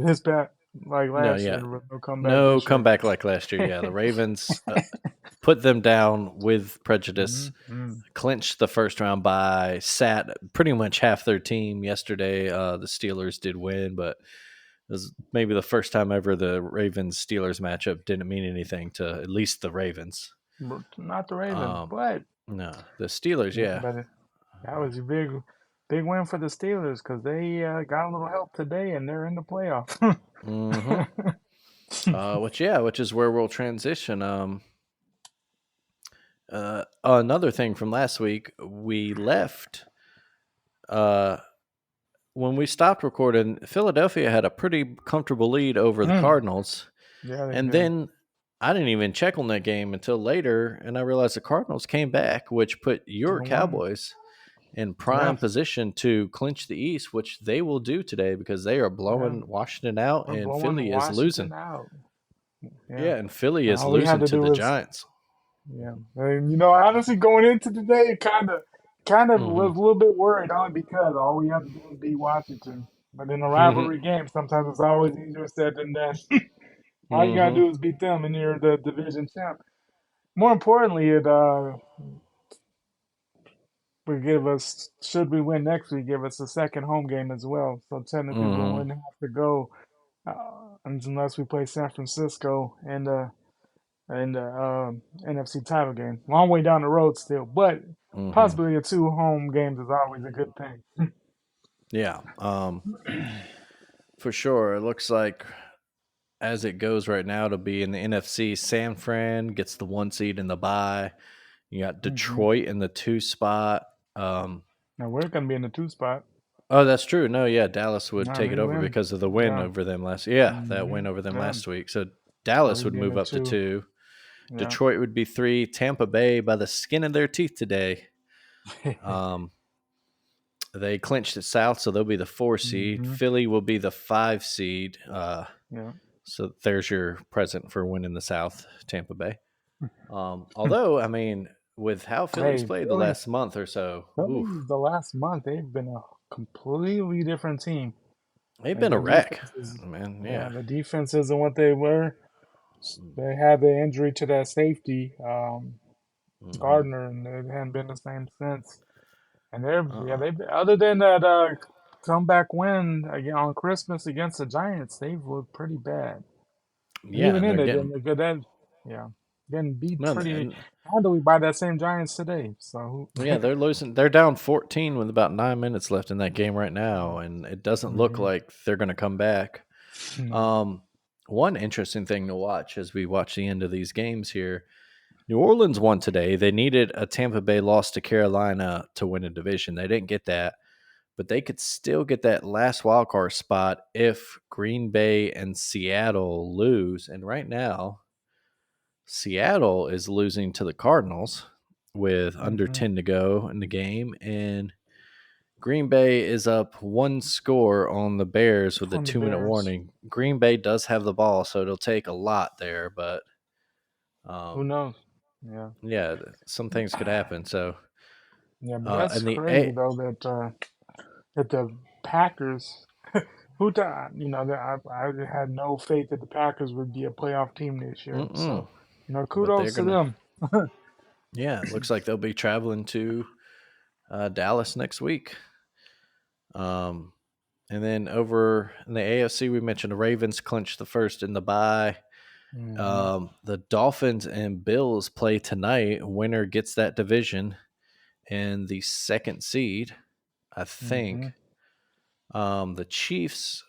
His bat like No, last year. yeah, But no comeback no this year. comeback like last year. Yeah, the Ravens put them down with prejudice, Mm-hmm. clinched the first round bye, sat pretty much half their team yesterday. The Steelers did win, but it was maybe the first time ever the Ravens Steelers matchup didn't mean anything to at least the Ravens. Not the Ravens, Um, but no, the Steelers, yeah. but that was a big win for the Steelers because they got a little help today and they're in the playoffs. Mm-hmm. Which is where we'll transition. Another thing from last week, we left. Uh, when we stopped recording, Philadelphia had a pretty comfortable lead over the Mm. Cardinals. Yeah, they And did. then I didn't even check on that game until later, and I realized the Cardinals came back, which put your And won. Cowboys in Yeah, prime position to clinch the East, which they will do today because they are yeah. blowing Washington out, We're and blowing Philly is Washington losing. out. Yeah. Yeah, and Philly And is all we had losing to to do the was, Giants. yeah. And, honestly, going into today, it kind of Mm-hmm. was a little bit worried only because all we had to do was beat Washington. But in a Mm-hmm. rivalry game, sometimes it's always easier said than done. All you gotta Mm-hmm. do is beat them, and you're the division champ. More importantly, it would give us, should we win next week, give us a second home game as well. So technically, we Mm-hmm. wouldn't have to go unless we play San Francisco and the NFC title game. Long way down the road still, but Mm-hmm. possibly a two home games is always a good thing. Yeah. For sure. It looks like as it goes right now to be in the NFC, San Fran gets the 1 seed in the bye. You got Hmm. Detroit in the 2 spot. Um, Now we're gonna be in the two spot. oh, that's true. No, yeah, Dallas would I take it mean, over win. because of the win Yeah. over them last. Yeah, that Hmm. win over them Yeah. last week. So So Dallas we'd would be in move the up to two. 2. Yeah. Detroit would be 3. Tampa Bay by the skin of their teeth today. Um, they clinched it south, so they'll be the 4 seed. Hmm. Philly will be the 5 seed. Yeah. So there's your present for winning the South, Tampa Bay. Although, I mean, with how Philly's Hey, played the last month or so, oof, Phillies, the last month, they've been a completely different team. they've Like been a their wreck, defense is, man. yeah, Yeah. the defense isn't what they were. They had the injury to that safety, Mm-hmm. Gardner, and it hadn't been the same since. And they're, yeah, Uh-uh. they other than that comeback win again on Christmas against the Giants, they've looked pretty bad. And Yeah, even and then, they're they getting didn't get that. Yeah, getting beat no, pretty and handily by that same Giants today. So, yeah, they're losing. They're down 14 with about 9 minutes left in that game right now, and it doesn't look mhm. like they're going to come back. No. Um, One interesting thing to watch as we watch the end of these games here. New Orleans won today. They needed a Tampa Bay loss to Carolina to win a division. They didn't get that, but they could still get that last wild card spot if Green Bay and Seattle lose. And right now, Seattle is losing to the Cardinals with under Hmm. 10 to go in the game. And Green Bay is up 1 score on the Bears with a On the 2 minute Bears. warning. Green Bay does have the ball, so it'll take a lot there, but Who um, knows? Yeah. yeah, some things could happen. So, Yeah, but that's and the crazy though that the Packers who thought that I had no faith that the Packers would be a playoff team this year. mm-mm, So, but they're kudos to gonna. them. Yeah, it looks like they'll be traveling to Dallas next week. Um, and then over in the AFC, we mentioned the Ravens clinched the first in the bye. Hmm. The Dolphins and Bills play tonight. Winner gets that division and the second seed, I Hmm. think. The Chiefs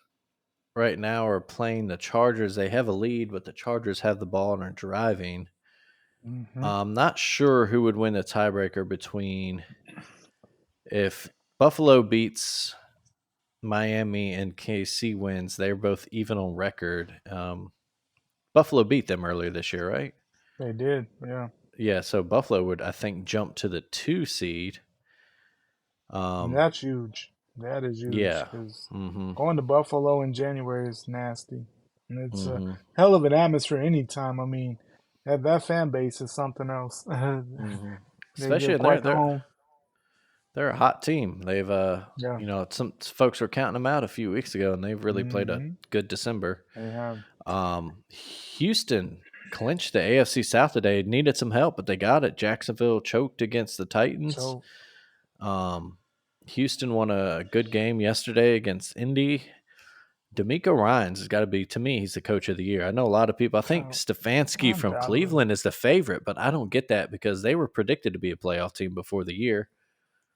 right now are playing the Chargers. They have a lead, but the Chargers have the ball and are driving. Hmm. I'm not sure who would win the tiebreaker between if Buffalo beats Miami and KC wins. They're both even on record. Buffalo beat them earlier this year, right? They did, yeah. Yeah, so Buffalo would, I think, jump to the 2 seed. And Um, that's huge. That is huge Yeah. because Mm-hmm. going to Buffalo in January is nasty, and it's a Mm-hmm. hell of an atmosphere anytime. I mean, that fan base is something else. Mm-hmm. They Especially give in there, quite the they're home. they're a hot team. They've Yeah. some folks were counting them out a few weeks ago, and they've really played a Hmm. good December. They have Houston clinched the AFC South today. Needed some help, but they got it. Jacksonville choked against the Titans. choke. Um, Houston won a good game yesterday against Indy. D'Amico Ryans has got to be, to me, he's the coach of the year. I know a lot of people. I think Stefanski from Undoubtedly. Cleveland is the favorite, but I don't get that because they were predicted to be a playoff team before the year.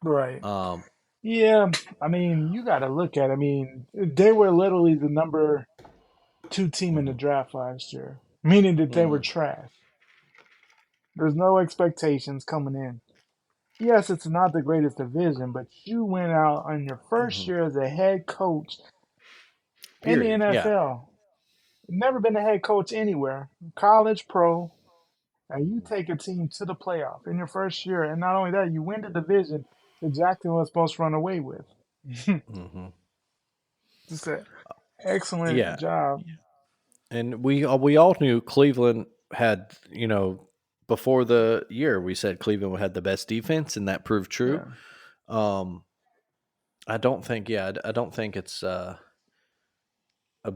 Right. Um, Yeah. I mean, you got to look at. I mean, they were literally the number two team in the mhm, draft last year, meaning that they were mhm, trash. There's no expectations coming in. Yes, it's not the greatest division, but you went out on your first mhm. year as a head coach in the Period. Yeah. NFL. Never been a head coach anywhere, college, pro, and you take a team to the playoff in your first year. And not only that, you win the division that Jacksonville was supposed to run away with. Hmm. Just an excellent Yeah. job. And we all knew Cleveland had, before the year, we said Cleveland had the best defense, and that proved true. Yeah. Um, I don't think it's a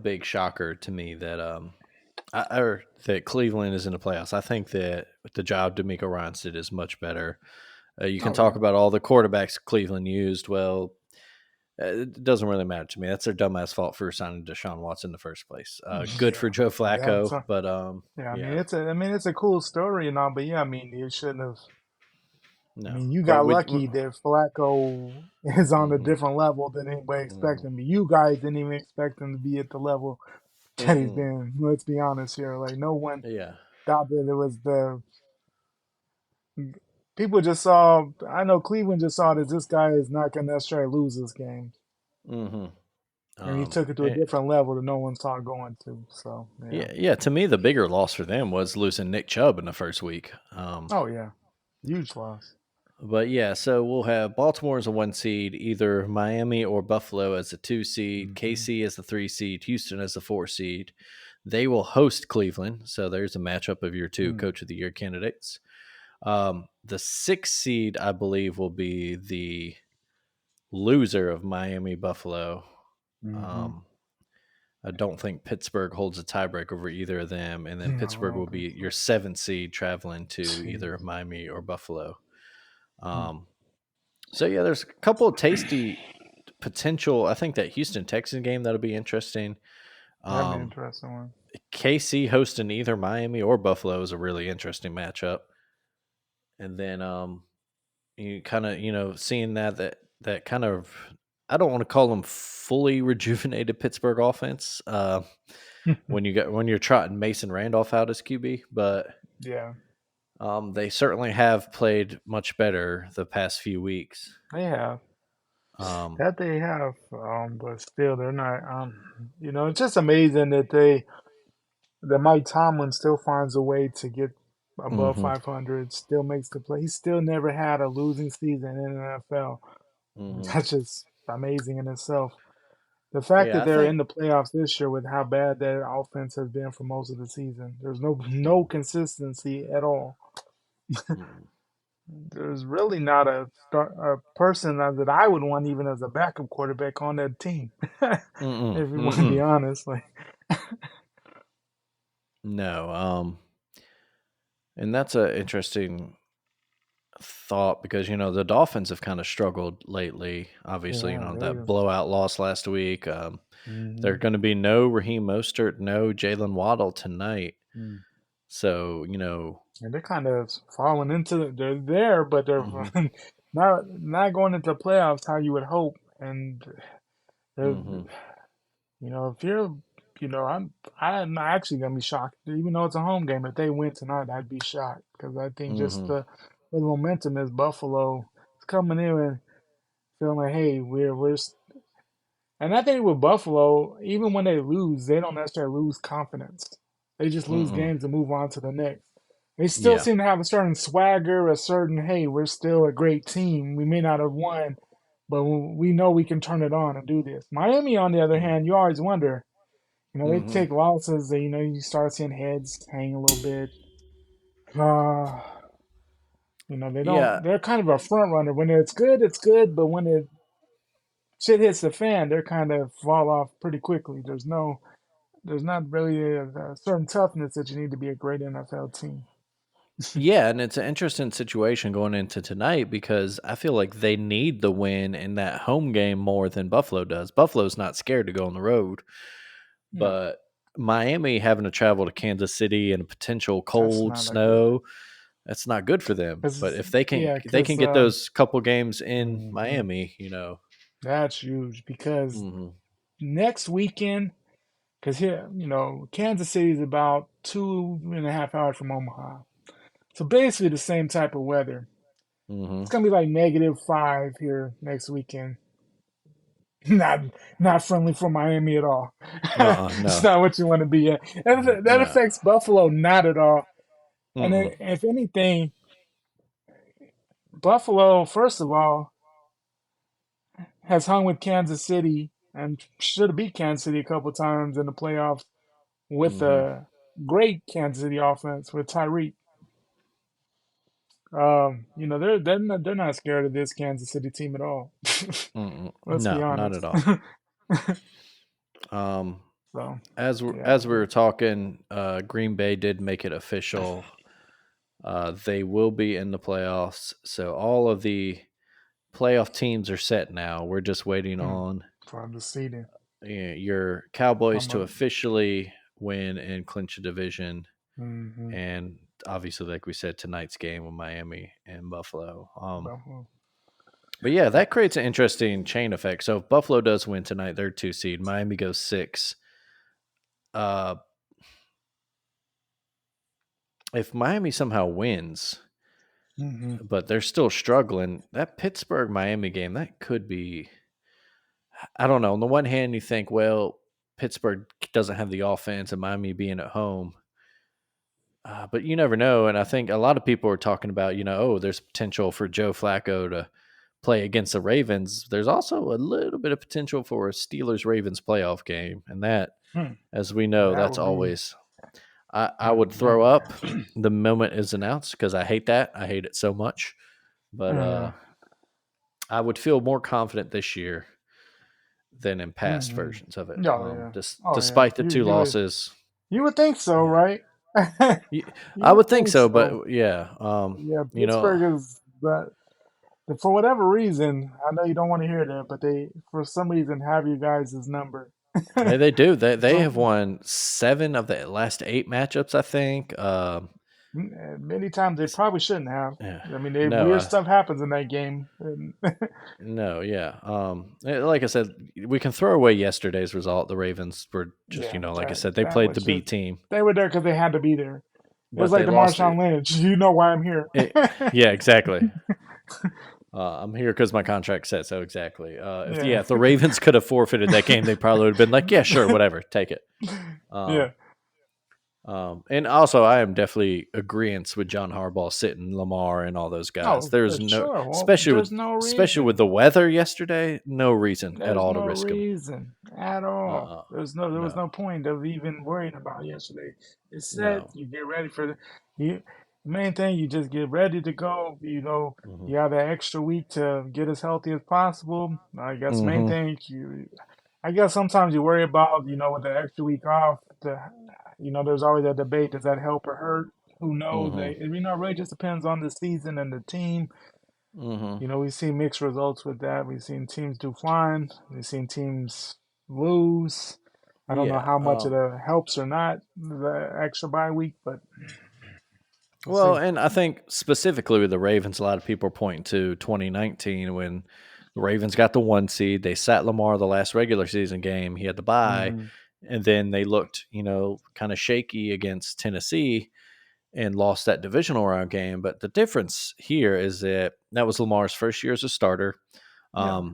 big shocker to me that or that Cleveland is in the playoffs. I think that the job D'Amico Ryans did is much better. You can Oh, talk yeah. about all the quarterbacks Cleveland used. Well, it doesn't really matter to me. That's their dumbass fault for signing Deshaun Watson in the first place. Good for Yeah. Joe Yeah. Flacco, but Yeah. yeah, I mean, it's a cool story and all, but yeah, I mean, you shouldn't have. I no. mean, you But got lucky that Flacco is on a mm-mm, different level than anybody expected mm-mm, him to be. You guys didn't even expect him to be at the level that he's mm-mm, been. Let's be honest here. Like, no one yeah, thought that it was the. People just saw. I know Cleveland just saw that this guy is not going to necessarily lose this game. mm-hmm. And he took it to a And, different level that no one saw it going to. So, yeah. yeah. To me, the bigger loss for them was losing Nick Chubb in the first week. Oh, yeah. Huge loss. But yeah, so we'll have Baltimore as a 1 seed, either Miami or Buffalo as a 2 seed, Hmm. KC as the 3 seed, Houston as the 4 seed. They will host Cleveland, so there's a matchup of your two Mm. Coach of the Year candidates. The 6 seed, I believe, will be the loser of Miami Buffalo. Mm-hmm. Um, I don't think Pittsburgh holds a tiebreak over either of them, and then No, I Pittsburgh will don't think be your so. 7 seed traveling to either Jeez. Miami or Buffalo. Mm. Um, So yeah, there's a couple of tasty potential. I think that Houston Texans game that'll be interesting. That'd be an Um, interesting one. KC hosting either Miami or Buffalo is a really interesting matchup. And then you kind of seeing that kind of, I don't want to call them fully rejuvenated Pittsburgh offense. When you're trotting Mason Randolph out as QB, but Yeah, they certainly have played much better the past few weeks. they have. Um, That they have, but still, they're not. It's just amazing that Mike Tomlin still finds a way to get above mhm, 500, still makes the play. He still never had a losing season in the NFL. mhm. That's just amazing in itself. The fact Yeah, that I they're think. in the playoffs this year with how bad that offense has been for most of the season, there's no Mhm. consistency at all. Mm, There's really not a person that I would want even as a backup quarterback on that team. mm-mm, If you want to be mm-mm. honest, like No, and that's an interesting thought because the Dolphins have kind of struggled lately. Obviously, yeah, that blowout loss last week. hmm There's going to be no Raheem Mostert, no Jalen Waddle tonight. mm. So And they're kind of falling they're there, but they're hmm not going into playoffs how you would hope. And they're, hmm if you're, I'm actually gonna be shocked, even though it's a home game. If they win tonight, I'd be shocked because I think just hmm the momentum is Buffalo is coming in and feeling like, hey, and I think with Buffalo, even when they lose, they don't necessarily lose confidence. They just lose mm games and move on to the next. They still yeah, seem to have a certain swagger, a certain, hey, we're still a great team. We may not have won, but we know we can turn it on and do this. Miami, on the other Mm. hand, you always wonder. They Mm-hmm. take losses. You start seeing heads hang a little bit. Uh, they don't. Yeah, They're kind of a front runner. When it's good, it's good. But when it shit hits the fan, they're kind of fall off pretty quickly. There's not really a certain toughness that you need to be a great NFL team. yeah, and it's an interesting situation going into tonight because I feel like they need the win in that home game more than Buffalo does. Buffalo's not scared to go on the road, No, but Miami having to travel to Kansas City in a potential that's cold not that good. snow, that's not good for them. But Cause if they can yeah, they can cause get those couple games in mhm, Miami, that's huge. Because mhm, next weekend, cause here, Kansas City is about 2.5 hours from Omaha, so basically the same type of weather. It's mhm. gonna be like -5 here next weekend. Not not friendly for Miami at all. It's No. not what you want to be at. That No. affects Buffalo not at all. And Mm-mm. if anything, Buffalo, first of all, has hung with Kansas City and should have beat Kansas City a couple times in the playoffs with Mhm. a great Kansas City offense with Tyreek. They're not scared of this Kansas City team at all. Mm-mm. Let's be No, not honest. at all. Um So as yeah, we were talking, Green Bay did make it official. They will be in the playoffs. So all of the playoff teams are set now. We're just waiting on for the seeding. your Cowboys I'm to a, officially win and clinch a division. mm-hmm, And obviously, like we said, tonight's game with Miami and Buffalo. Buffalo. But yeah, that creates an interesting chain effect. So if Buffalo does win tonight, they're 2 seed. Miami goes 6. Uh, if Miami somehow wins, Mm-hmm. but they're still struggling, that Pittsburgh Miami game, that could be. I don't know. On the one hand, you think, well, Pittsburgh doesn't have the offense and Miami being at home. But you never know. And I think a lot of people are talking about, oh, there's potential for Joe Flacco to play against the Ravens. There's also a little bit of potential for a Steelers Ravens playoff game. And that, Hmm. as we know, That that's would be always, I that would that throw would up the moment is announced because I hate that. I hate it so much. But uh, I would feel more confident this year than in past mm-hmm. versions of it. Oh yeah. Oh yeah. Despite the two losses, You would think so, yeah, right? You I would would think think so. so. But yeah, Yeah, you know, Pittsburgh is that for whatever reason, I know you don't want to hear that, but they for some reason have you guys' number. they do. They have So won 7 of the last 8 matchups. I think. many times they probably shouldn't have. Yeah, I mean, no, weird stuff happens in that game. And no, yeah. Like I said, we can throw away yesterday's result. The Ravens were just, yeah, like I that said, they that played was the just B team, they were there because they had to be there. It was but like they the lost Marshawn it. Lynch. You know why I'm here. Yeah, exactly. I'm here because my contract said so. Exactly. Yeah. If the Ravens could have forfeited that game, they probably would have been like, yeah, sure, whatever, take it. Um, Yeah. and also, I am definitely agreeance with John Harbaugh sitting Lamar and all those guys. Oh, for There's no, sure. Well, especially with the weather yesterday, no reason at there's all to no risk him. reason at all. Uh, There was no, no point of even worrying about yesterday. It's set. no. You get ready for the main thing. You just get ready to go. Hmm. You have that extra week to get as healthy as possible. I guess main Hmm. thing I guess sometimes you worry about, with the extra week off, there's always a debate, does that help or hurt? Who knows? Hmm. It really just depends on the season and the team. Hmm. We've seen mixed results with that. We've seen teams do fine. We've seen teams lose. I don't know Yeah. how much of that helps or not, the extra bye week, but we'll Well, see. and I think specifically with the Ravens, a lot of people are pointing to 2019 when the Ravens got the 1 seed. They sat Lamar the last regular season game. He had the bye. Hmm. And then they looked, kind of shaky against Tennessee and lost that divisional round game. But the difference here is that was Lamar's first year as a starter. Yeah. It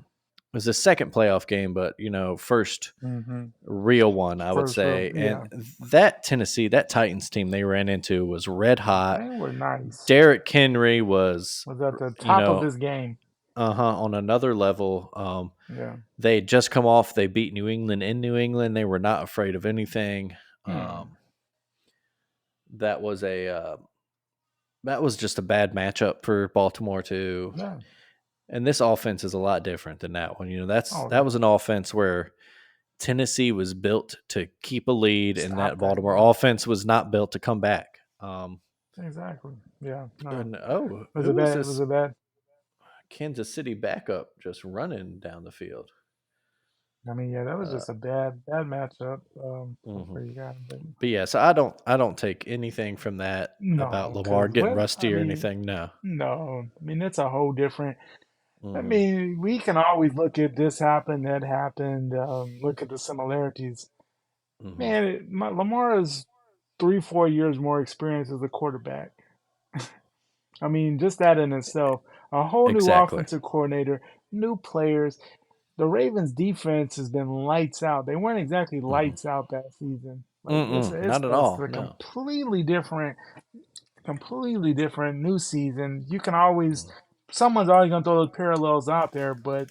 was the second playoff game, but first Hmm. real one, I would First real, say. And yeah. that Titans team they ran into was red hot. They were nice. Derrick Henry was, Was at the you top of know, his game. on another level. Yeah. They had just come off. They beat New England in New England. They were not afraid of anything. Hmm. That was a that was just a bad matchup for Baltimore too. Yeah. And this offense is a lot different than that one. Oh That yeah. was an offense where Tennessee was built to keep a lead, and Stop that that. Baltimore Yeah. offense was not built to come back. Exactly. Yeah. No. And oh, Was who it was bad? Was this it bad? Kansas City backup just running down the field? I mean, yeah, that was Uh, just a bad matchup. mhm. For you guys, but But yeah, so I don't take anything from that about no, Lamar because getting what? I rusty or mean, anything. No. no. I mean, it's a whole different. I Hmm. mean, we can always look at this happened, that happened. Look at the similarities. Hmm. Man, Lamar is 3, 4 years more experience as a quarterback. I mean, just that in itself, a whole new Exactly. offensive coordinator, new players. The Ravens defense has been lights out. They weren't exactly Hmm. lights out that season. Like Mm-mm, it's not at it's all. a No. completely different new season. You can always someone's always gonna throw those parallels out there, but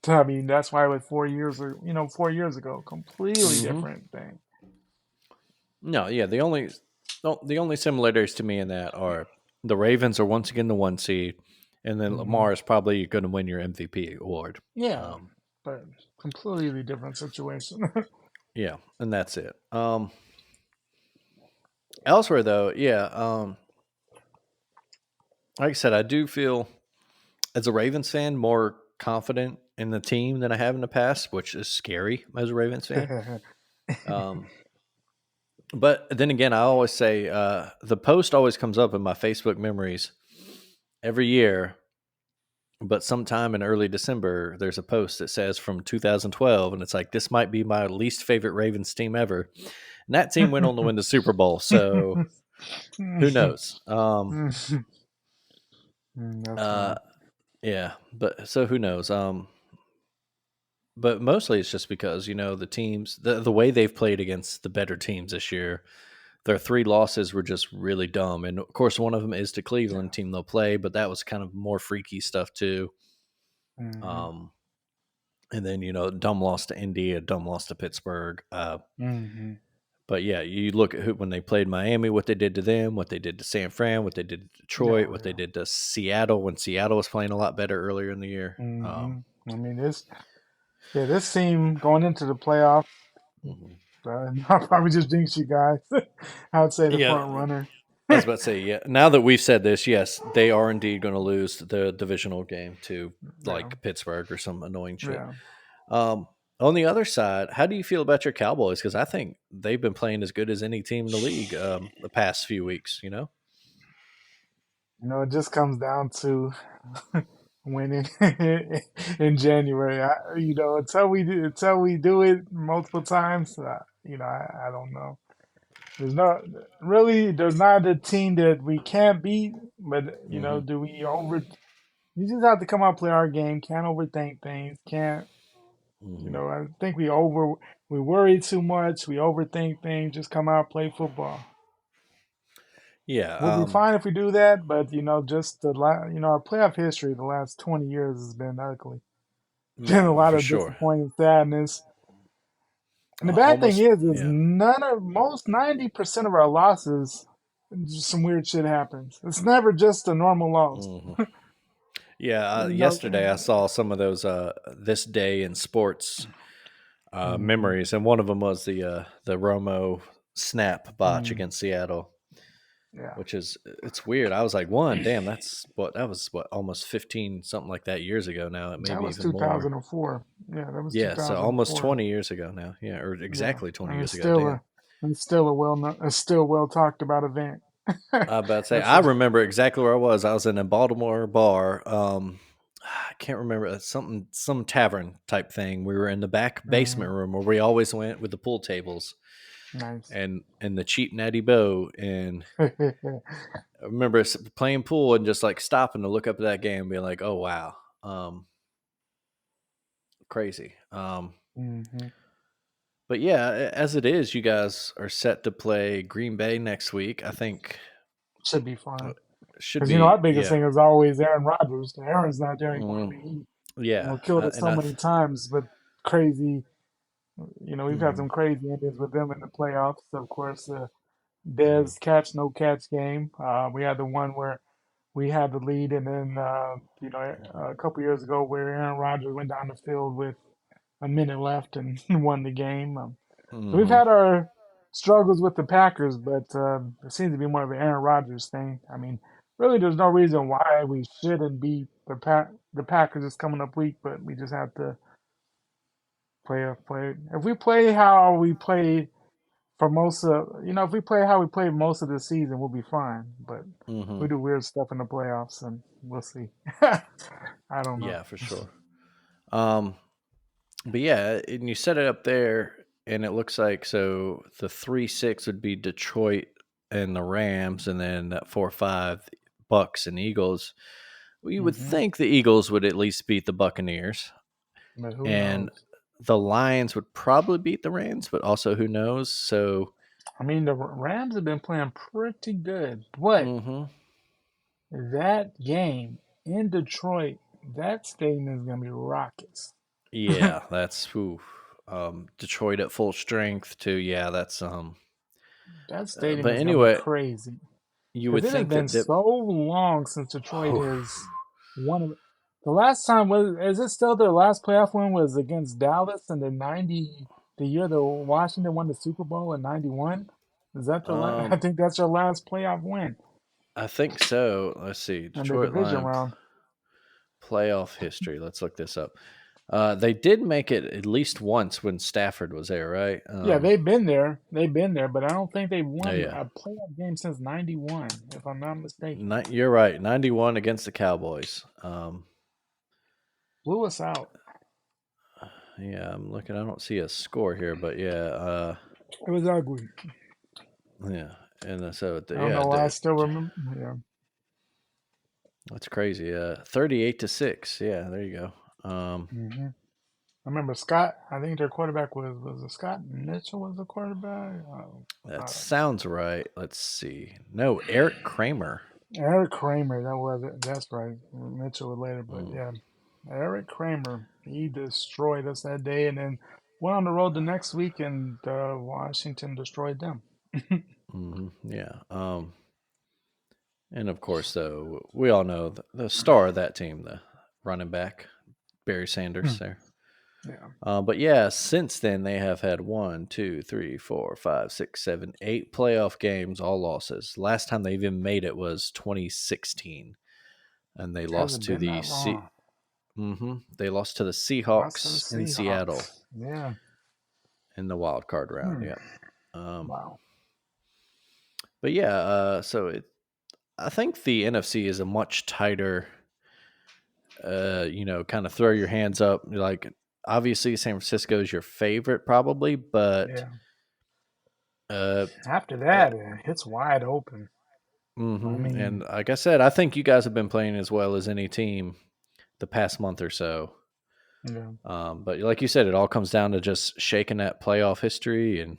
I mean that's why with 4 years or 4 years ago, completely Hmm. different thing. No, yeah. The only similarities to me in that are the Ravens are once again the one seed, and then Hmm. Lamar is probably going to win your MVP award. Yeah, Um, but completely different situation. yeah, and that's it. Elsewhere though, yeah. Like I said, I do feel as a Ravens fan more confident in the team than I have in the past, which is scary as a Ravens fan. Um, but then again, I always say the post always comes up in my Facebook memories every year. But sometime in early December, there's a post that says from 2012, and it's like this might be my least favorite Ravens team ever. And that team went on to win the Super Bowl, so who knows? That's Uh, funny. yeah, but so who knows? But mostly it's just because the teams, the way they've played against the better teams this year, their three losses were just really dumb. And of course, one of them is the Yeah. Cleveland team they'll play, but that was kind of more freaky stuff too. Hmm. Um, and then dumb loss to Indy, a dumb loss to Pittsburgh. Hmm. But yeah, you look at when they played Miami, what they did to them, what they did to San Fran, what they did to Detroit, Yeah, what they yeah. did to Seattle when Seattle was playing a lot better earlier in the year. Hmm. I mean, this team going into the playoff, Mhm. I'll probably just jinx you guys. I would say the Yeah, front runner. I was about to say, yeah. Now that we've said this, yes, they are indeed going to lose the divisional game to Yeah, like Pittsburgh or some annoying shit. yeah. Um, on the other side, how do you feel about your Cowboys? Because I think they've been playing as good as any team in the league the past few weeks. It just comes down to winning in January. Until we do it multiple times, I don't know. There's not a team that we can't beat, but Hmm. do we over? You just have to come out play our game. Can't overthink things. Can't Hmm. I think we worry too much. We overthink things. Just come out play football. Yeah. We'll be fine if we do that, but just our playoff history the last 20 years has been ugly. Been Yeah, a lot for of sure. disappointing sadness. And the bad thing Almost. is Yeah. none of most 90% of our losses, just some weird shit happens. It's never just a normal loss. Hmm. Yeah. You know. Yesterday, I saw some of those this day in sports Hmm. memories, and one of them was the Romo snap botch Hmm. against Seattle, Yeah. which is it's weird. I was like, one, damn, that was what almost 15 something like that years ago now. It That maybe was even more. 2004. Yeah, that was Yeah, so almost 2004. 20 years ago now. Yeah, or Yeah, exactly 20 and years ago. Damn. it's still a still well talked about event. I about to say That's I a, remember exactly where I was. I was in a Baltimore bar. I can't remember some tavern type thing. We were in the back basement mhm, room where we always went with the pool tables nice. and the cheap Natty bow. And I remember playing pool and just like stopping to look up at that game and being like, "Oh wow, um, crazy." Hmm. But yeah, as it is, you guys are set to play Green Bay next week. I think Should be fun. should Because our be, biggest yeah. thing is always Aaron Rodgers. Aaron's not there anymore. I Mm, mean, he yeah. killed us And so many times, but crazy. We've had mhm, some crazy endings with them in the playoffs. Of course, mhm, Dez catch no catch game. We had the one where we had the lead, and then a couple years ago where Aaron Rodgers went down the field with a minute left and won the game. So we've mhm, had our struggles with the Packers, but it seems to be more of an Aaron Rodgers thing. I mean, really, there's no reason why we shouldn't beat the Packers this coming up week, but we just have to play. If we play how we played for most of, if we play how we played most of the season, we'll be fine. But mhm. we do weird stuff in the playoffs, and we'll see. I don't know. Yeah, for sure. Um, but yeah, and you set it up there, and it looks like so the 3-6 would be Detroit and the Rams, and then that 4-5 Bucks and Eagles. We would Hmm. think the Eagles would at least beat the Buccaneers, But who and knows? the Lions would probably beat the Rams, but also who knows? So, I mean, the Rams have been playing pretty good, but hmm that game in Detroit, that stadium is gonna be rockets. yeah, that's who. Detroit at full strength too. Yeah, that's That stadium But is gonna be anyway, crazy you because would it has think been that so long since Detroit has won. The last time was is it still their last playoff win was against Dallas in the year that Washington won the Super Bowl in '91. Is that the last? I um think that's their last playoff win I think so. Let's see. in the Detroit division Lions round. playoff history. Let's look this up. They did make it at least once when Stafford was there, right? Yeah, they've been there. They've been there, but I don't think they've Oh won yeah. a playoff game since '91, if I'm not mistaken. You're right. 91 against the Cowboys. Blew us out. Yeah, I'm looking. I don't see a score here, but yeah, It was ugly. yeah. And so I don't yeah, know why I still remember. Yeah. that's crazy. 38-6. Yeah, there you go. Hmm. I remember Scott. I think their quarterback was it Scott Mitchell was the quarterback. That Uh, sounds right. Let's see. No, Eric Kramer. Eric Kramer. That was it. That's right. Mitchell was later, but Mm, yeah, Eric Kramer. He destroyed us that day, and then went on the road the next week, and Washington destroyed them. yeah. And of course, though, we all know the star of that team, the running back, Barry Sanders there. Yeah. But yeah, since then they have had 8 playoff games, all losses. Last time they even made it was 2016, and they Has lost it to been the that long? they lost to the Lost to the Seahawks in Seattle Seahawks. Yeah. in the wild card round. Hmm. Yeah. Um, Wow. but yeah, I think the NFC is a much tighter kind of throw your hands up. Like, obviously, San Francisco is your favorite, probably, but Yeah. uh, After uh that, it's wide open. I and mean, like I said, I think you guys have been playing as well as any team the past month or so. yeah, But like you said, it all comes down to just shaking that playoff history, and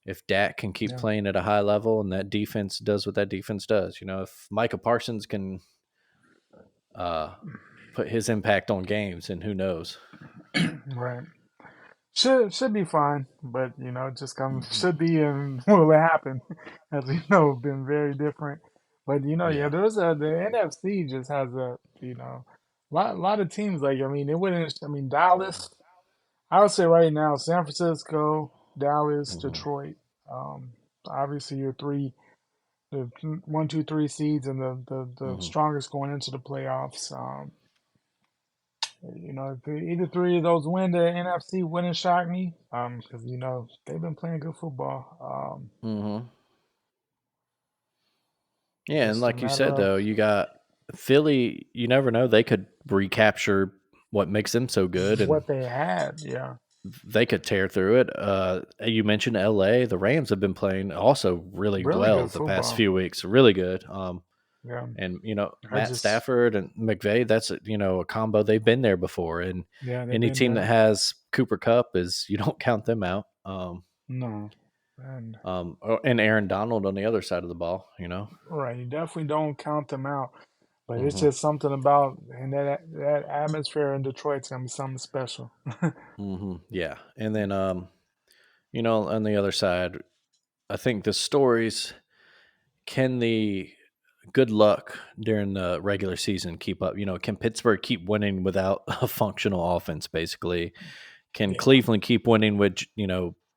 if Dak can keep yeah, playing at a high level, and that defense does what that defense does, if Micah Parsons can uh, put his impact on games, and who knows. right. Should be fine, but it just comes Mhm. should be and will it happen? As we know, been very different. But yeah, Yeah. the NFC just has lot of teams like I mean it wouldn't I mean Dallas. I would say right now San Francisco, Dallas, hmm Detroit. Um, obviously your the 1, 2, 3 seeds and the hmm strongest going into the playoffs. If either three of those win the NFC, wouldn't shock me. Because they've been playing good football. hmm Yeah, and Just a like you matter said, of though, you got Philly. You never know; they could recapture what makes them so good, and what they had. Yeah, they could tear through it. You mentioned L.A. The Rams have been playing also really really well good the past football. few weeks. Really good. Yeah, And I Matt just Stafford and McVay. That's a combo. They've been there before, and yeah they've any been team that there. has Cooper Cup is you don't count them out. No, And And Aaron Donald on the other side of the ball. right, you definitely don't count them out. But it's Hmm. just something about and that atmosphere in Detroit's gonna be something special. Yeah, and then on the other side, I think the stories can the good luck during the regular season keep up. Can Pittsburgh keep winning without a functional offense? Basically, can Yeah. Cleveland keep winning with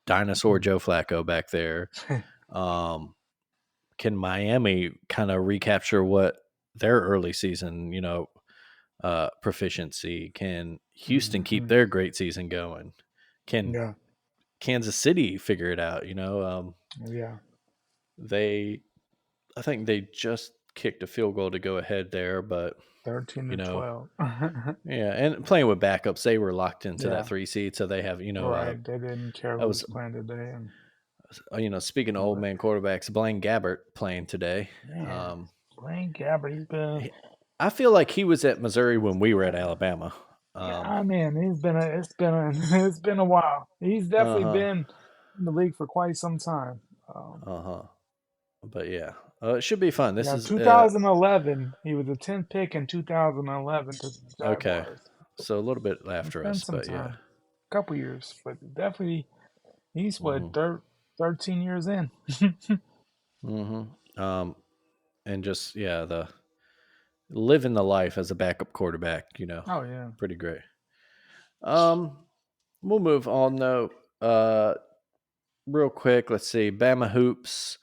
dinosaur Joe Flacco back there? Um, can Miami kind of recapture what their early season, proficiency? Can Houston keep Hmm. their great season going? Can Yeah. Kansas City figure it out? Yeah. They, I think they just kicked a field goal to go ahead there, but 13 you to know, 12. yeah, and playing with backups, they were locked into that Yeah. 3 seed, so they have, Right. They didn't care that who was, was playing today, and speaking of old but man quarterbacks, Blaine Gabbert playing today. man, Um, Blaine Gabbert, he's been he- I feel like he was at Missouri when we were at Alabama. yeah, man, it's been a while. He's Uh definitely huh. been in the league for quite some time. Uh huh. But yeah, it should be fun. This Yeah, is 2011, he was the 10th pick in 2011 to the okay. Jaguars. So a little bit It's after been us, some but yeah. time, couple years, but definitely he's Hmm. 13 years in. Hmm. Um, and just the living the life as a backup quarterback. Oh yeah. Pretty great. Um, we'll move on though. Real quick, let's see. Bama hoops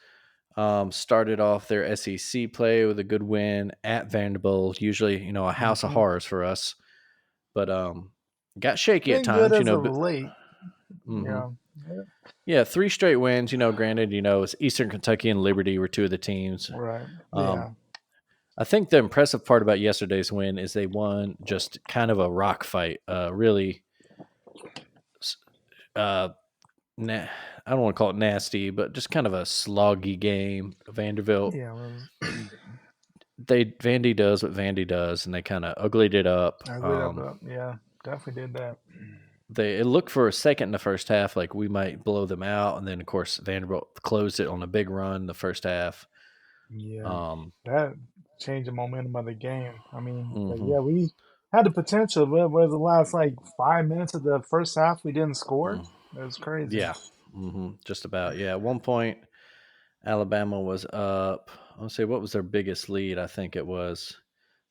started off their SEC play with a good win at Vanderbilt. Usually, a house of Hmm. horrors for us, but got shaky at Been good times. as of late. Hmm. Yeah. Yeah. Yeah, 3 straight wins. Granted, it's Eastern Kentucky and Liberty were two of the teams. Right. Um, Yeah. I think the impressive part about yesterday's win is they won just kind of a rock fight. Really, uh, na- I don't want to call it nasty, but just kind of a sloggy game. Vanderbilt, Yeah. It was, Vandy does what Vandy does, and they kind of uglied it up. I lit up. Yeah. Definitely did that. It looked for a second in the first half like we might blow them out, and then of course Vanderbilt closed it on a big run the first half. Yeah. Um, That changed the momentum of the game. I mean, but hmm yeah, we had the potential. What was the last like 5 minutes of the first half? We didn't score. It was crazy. Yeah, just about. Yeah, at one point Alabama was up. I'll say what was their biggest lead? I think it was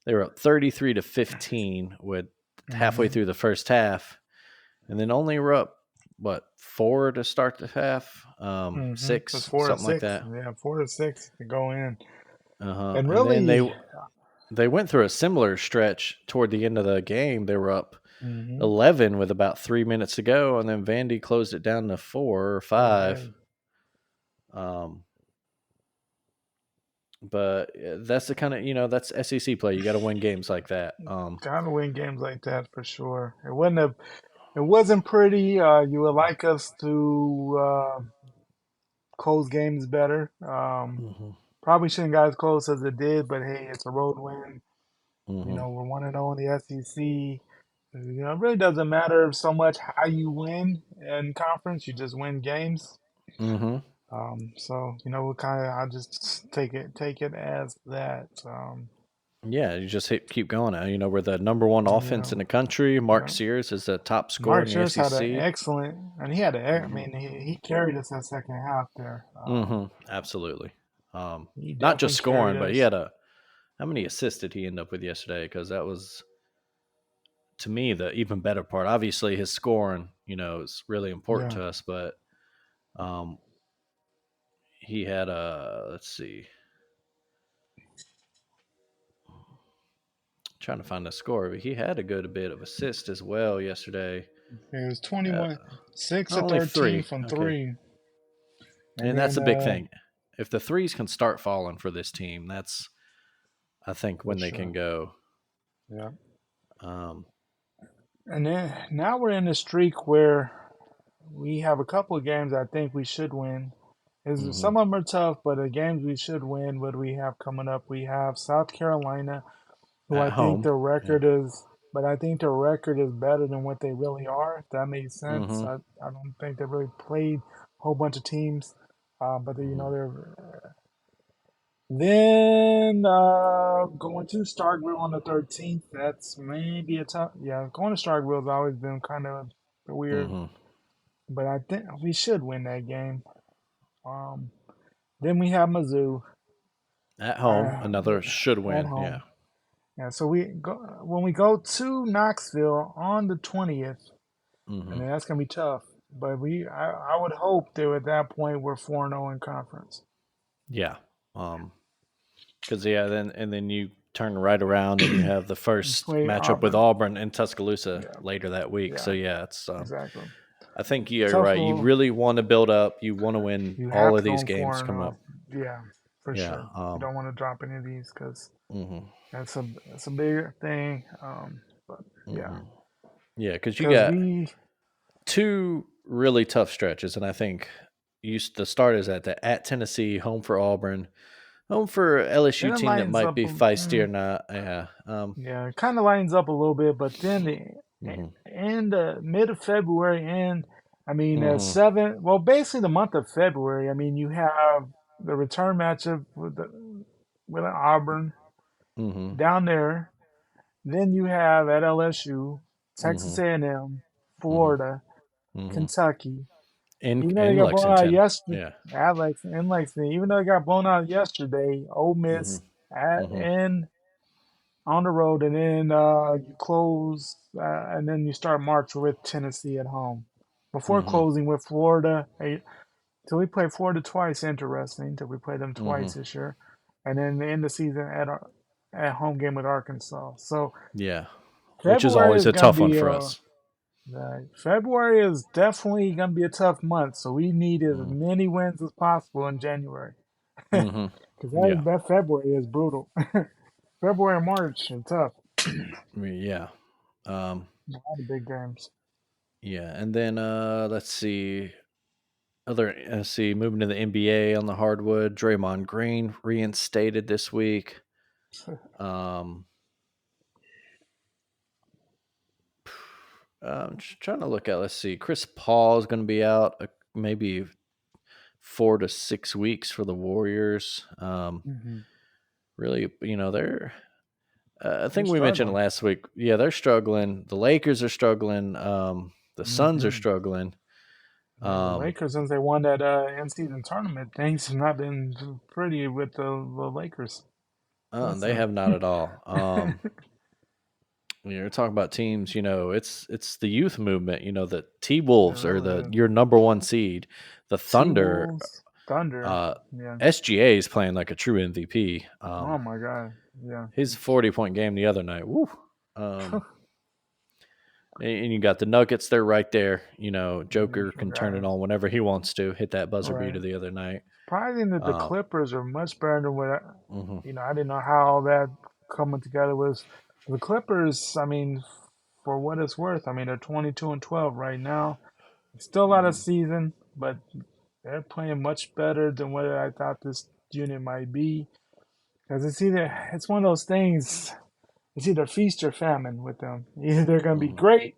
they were up 33-15 with halfway Hmm. through the first half, and then only were up what 4 to start the half, Hmm. It was 6 four to something like six. that. Yeah, 4 to 6 to go in. And And then really, they went through a similar stretch toward the end of the game. They were up hmm 11 with about 3 minutes to go, and then Vandy closed it down to 4 or 5. hey, Um, but that's the kind of that's SEC play. You got to win games like that. gotta win games like that for sure. It wasn't pretty. You would like us to close games better. Hmm. Probably shouldn't got as close as it did, but hey, it's a road win. You Hmm. know, we're 1-0 in the SEC. You know, it really doesn't matter so much how you win in conference. You just win games. Hmm. So you know, we kind of I just take it as that. Yeah, you just keep going. We're the number one offense Yeah, in the country. Mark yeah. Sears is the top scorer Mark in the Scherz had an SEC. excellent, and he had a. I Hmm. mean, he carried us that second half there. Absolutely. He Not just definitely carried scoring, but he us. had how many assists did he end up with yesterday? Because that was to me the even better part. Obviously, his scoring, is really important Yeah, to us, but um, he had a let's see, trying to find the score, but he had a good bit of assist as well yesterday. it was Uh, 21, 6 of Only 13 three, from okay, three, and and that's then a big thing. If the threes can start falling for this team, that's I think for when they can sure. go. Yeah. Um, And then now we're in a streak where we have a couple of games I think we should win. hmm Some of them are tough, but the games we should win, what do we have coming up? We have South Carolina, who I at think home, their yeah. record is, but I think their record is better than what they really are, if that makes sense. hmm I don't think they really played whole bunch of teams. But they, Mm-hmm. they're then going to Starkville on the 13th. That's maybe a tough. Yeah, going to Starkville has always been kind of weird, Mm-hmm. but I think we should win that game. Um, then we have Mizzou At home, uh, another should at win. Yeah. home. Yeah, so we go when we go to Knoxville on the 20th, and Mm-hmm. then that's gonna be tough. But I would hope that at that point we're 4-0 in conference. Yeah. Because then you turn right around and you have the And first play matchup with Auburn. Auburn in Tuscaloosa Yeah, later that week. So yeah, yeah, it's exactly. I think you're Tough right. You little. really want to build up. You want to win You all have of to these go games four and coming zero. up. Yeah, for Yeah. sure. You don't want to drop any of these because Mm-hmm. that's a bigger thing. But yeah, Mm-hmm. Yeah, because you because got we two really tough stretches, and I think the start is at Tennessee, home for Auburn, home for then LSU it team that lines might up. be feisty or not. Yeah. Yeah, it kind of lines up a little bit, but then Mm-hmm. in the mid of February and I mean Mm-hmm. basically the month of February. I mean you have the return matchup with Auburn Mm-hmm. down there. Then you have at LSU, Mm-hmm. Texas A&M, Mm-hmm. Florida, Mm-hmm. Kentucky. In Even though they in got blown out Lexington. yesterday, Yeah. Alex and Lexington, even though they got blown out yesterday, Ole Mm-hmm. Miss at Mm-hmm. and on the road, and then you close, and then you start March with Tennessee at home. Before Mm-hmm. closing with Florida, till we play Florida twice. Interesting, till we play them Mm-hmm. twice this year, and then the end of the season at home game with Arkansas. So Yeah. Which is February always is a gonna tough one be for us. February is definitely gonna be a tough month. So we need as Mm-hmm. many wins as possible in January, because Mm-hmm. Yeah. that February is brutal. February and March are tough. Yeah. Um, A lot of big games. yeah. And then let's see. Moving to the NBA on the hardwood, Draymond Green reinstated this week. Um, I'm just trying to look at. Let's see. Chris Paul is going to be out maybe 4 to 6 weeks for the Warriors. Hmm. Really, they're. I They're think we mentioned struggling. last week. Yeah, they're struggling. The Lakers are struggling. The Suns are Hmm. struggling. Yeah, the Um, Lakers, since they won that in-season tournament, things have not been pretty with the Lakers. That's they a have not at all. You're talking about teams. It's the youth movement. The T Wolves are uh, your number one seed. The Thunder, T-Wolves, Thunder. uh, Yeah. SGA is playing like a true MVP. Oh my God. Yeah. His 40-point game the other night. Woo. Um, and you got the Nuggets. They're right there. You Joker can turn it forgot. on whenever he wants to. Hit that buzzer beater Right. the other night. Surprising that the Uh, Clippers are much better than what hmm I didn't know how all that coming together was. The Clippers, I mean, for what it's worth, I mean, they're 22-12 right now. Still a lot of season, but they're playing much better than what I thought this unit might be. Because it's one of those things, it's either feast or famine with them. Either they're going to be hmm great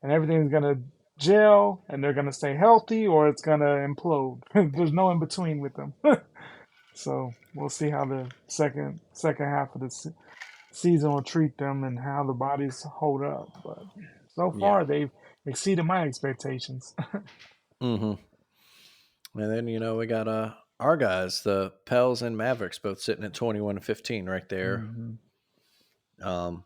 and everything's going to gel and they're going to stay healthy, or it's going to implode. There's no in between with them. So we'll see how the second half of the season will treat them and how the bodies hold up. But so Yeah. far, they've exceeded my expectations. hmm And then we got our guys, the Pels and Mavericks, both sitting at 21-15 right there. Hmm. Um,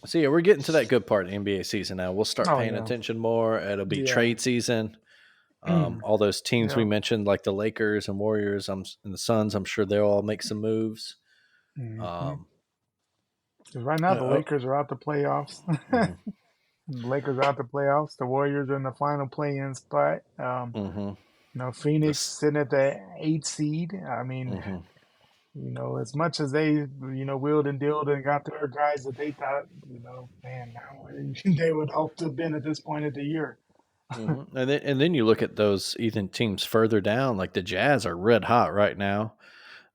so yeah, we're getting to that good part of the NBA season now. We'll start Oh paying yeah, attention more. It'll be yeah, trade season. All those teams we yeah. mentioned, like the Lakers and Warriors, and the Suns, I'm sure they'll all make some moves. Hmm. Um, Because right now the oh, Lakers are out the playoffs. hmm The Lakers are out the playoffs. The Warriors are in the final play-in spot. hmm Phoenix This, sitting at the 8th seed. I mean, hmm as much as they, wheeled and dealed and got their guys that they thought, man, they would hope to have been at this point of the year. and then you look at those even teams further down, like the Jazz are red hot right now.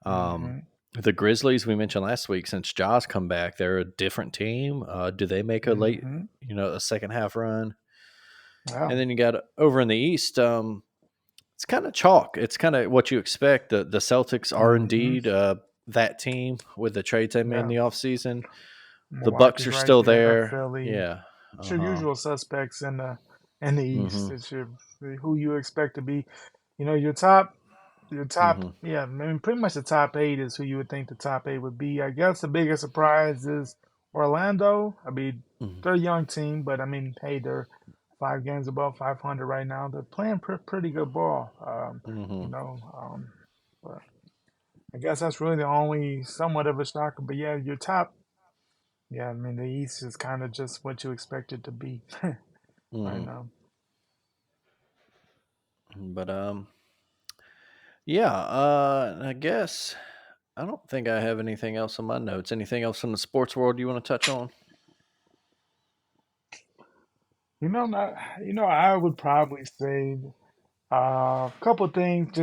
Um, Hmm. the Grizzlies we mentioned last week, since Jaws come back, they're a different team. Do they make a late, Hmm. a second half run? Yeah. And then you got over in the East, it's kind of chalk. It's kind of what you expect. The Celtics are Hmm. indeed that team with the trades they made in Yeah, the offseason. The Bucks Milwaukee's are right still there. there. Philly. Yeah. It's your Uh-huh. usual suspects in the East. Mhm. It's your who you expect to be. Your top, Mhm. yeah, I mean, pretty much the top eight is who you would think the top eight would be. I guess the biggest surprise is Orlando. I mean, Mhm. they're a young team, but I mean, hey, they're 5 games above 500 right now. They're playing pretty good ball. You Mhm. know, but I guess that's really the only somewhat of a shocker. But yeah, your top, yeah, I mean, the East is kind of just what you expect it to be right Mhm. now. But yeah, I guess I don't think I have anything else on my notes. Anything else in the sports world you want to touch on? Not, I would probably say a couple things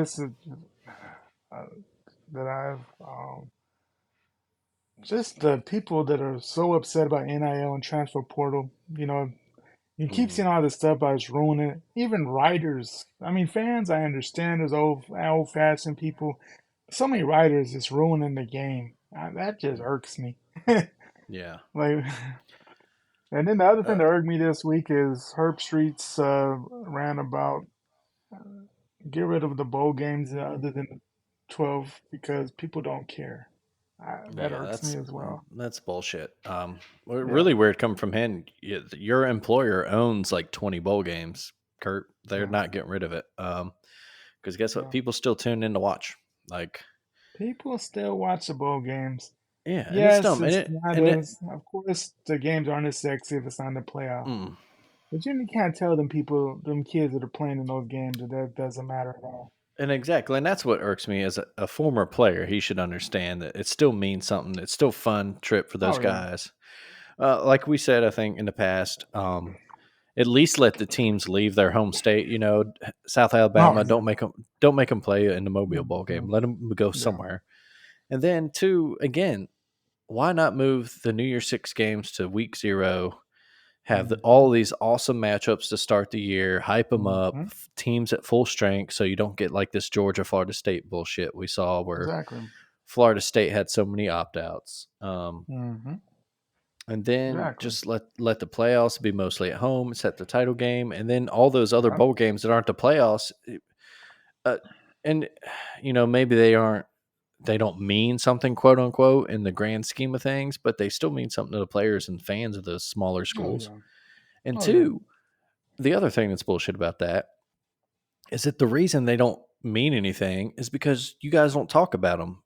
uh, that I've just the people that are so upset about NIL and transfer portal. You keep Mhm. seeing all this stuff about it's ruining it. Even writers, I mean, fans, I understand there's old fashioned people. So many writers is ruining the game. That just irks me. Yeah. Like, and then the other thing Uh, that irked me this week is Herb Streets ran about get rid of the bowl games other than the 12 because people don't care. That yeah, irks me as well. that's bullshit. Yeah, Really weird coming from him. Your employer owns like 20 bowl games, Kurt. They're yeah, not getting rid of it. Because guess what? yeah. People still tune in to watch. Like, People still watch the bowl games. yeah, and it's Yes, dumb. it's not as, of course, the games aren't as sexy if it's not in the playoff. Mm, But you can't tell them kids that are playing in those games that doesn't matter at all. and exactly, and that's what irks me as a former player. He should understand that it still means something. It's still fun trip for those Oh yeah. guys. Like we said, I think in the past, at least let the teams leave their home state. South Oh Alabama, yeah. don't make them play in the Mobile Bowl Hmm. game. Let them go Yeah. somewhere. And then two, again, why not move the New Year Six games to Week 0? Have Hmm. all these awesome matchups to start the year, hype them up, Hmm. teams at full strength, so you don't get like this Georgia Florida State bullshit we saw where Exactly. Florida State had so many opt outs. Hmm. And then Exactly. just let the playoffs be mostly at home, set the title game, and then all those other Yep. bowl games that aren't the playoffs. Uh, and maybe they don't mean something, quote unquote, in the grand scheme of things, but they still mean something to the players and fans of those smaller Oh schools. yeah. And Oh yeah. two, the other thing that's bullshit about that is that the reason they don't mean anything is because you guys don't talk about them.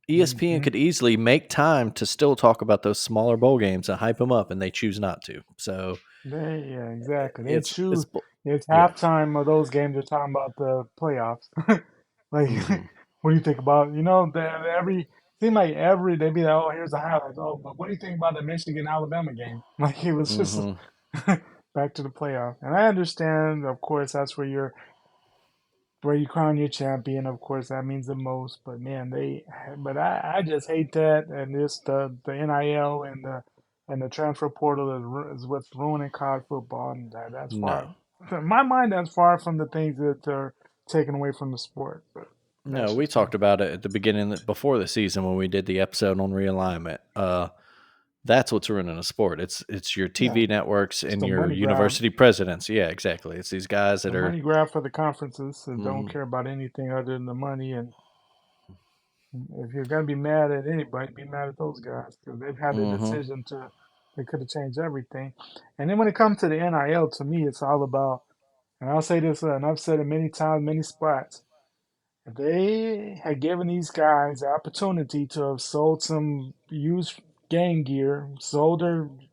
ESPN Hmm. could easily make time to still talk about those smaller bowl games and hype them up, and they choose not to. So Yeah, exactly. They it's choose. It's yeah. halftime of those games. They're talking about the playoffs. Like, Hmm. what do you think about? Every seem like every they be like, oh, here's the highlights. Oh, but what do you think about the Michigan Alabama game? Like it was just Hmm. back to the playoff. And I understand, of course, that's where you crown your champion. Of course, that means the most. But man, but I just hate that, and this the NIL and the transfer portal is what's ruining college football, and that's far. No, In my mind, that's far from the things that are taken away from the sport. But no, that's we just me. talked about it at the beginning before the season when we did the episode on realignment. That's what's ruining the sport. It's your Yeah, TV networks it's and the your money grab. university presidents. Yeah, exactly. It's these guys The that are. money grab for the conferences that don't Mhm. care about anything other than the money. And if you're gonna be mad at anybody, be mad at those guys because they've had the Mhm. decision to. They could have changed everything. And then when it comes to the NIL, to me, it's all about. And I'll say this, and I've said it many times, many spots. If they had given these guys the opportunity to have sold some used game gear, sold their Mhm.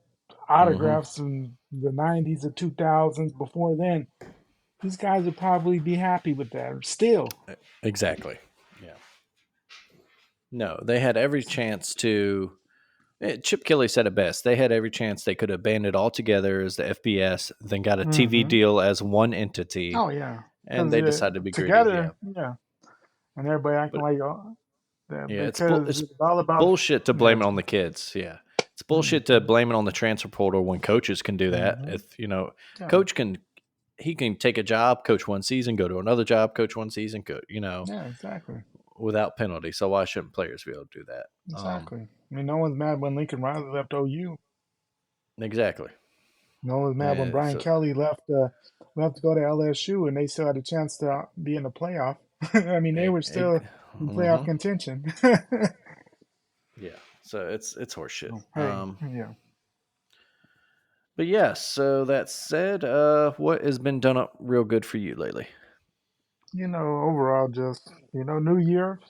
autographs in the 90s or 2000s before then, these guys would probably be happy with that still. Exactly. Yeah. No, they had every chance to. Chip Kelly said it best. They had every chance they could have banned it all together as the FBS, then got a TV Hmm. deal as one entity, Oh, yeah. and Because they decided to be greedy. Yeah, together, yeah. And everybody acting but like, oh, yeah, yeah, because it's it's all about, bullshit to yeah. blame it on the kids. Yeah, it's bullshit to Hmm. blame it on the transfer portal when coaches can do that. Hmm. If Yeah. coach can. he can take a job, coach one season, go to another job, coach one season, Yeah, exactly. without penalty. So why shouldn't players be able to do that? Exactly. I mean, no one's mad when Lincoln Riley left OU. Exactly. No one's mad when Brian So Kelly left to go to LSU, and they still had a chance to be in the playoff. I mean, they were still in playoff mhm. contention. Yeah. So it's horseshit. Oh, hey, yeah. But yeah. So that said, what has been done up real good for you lately? Overall, just New Year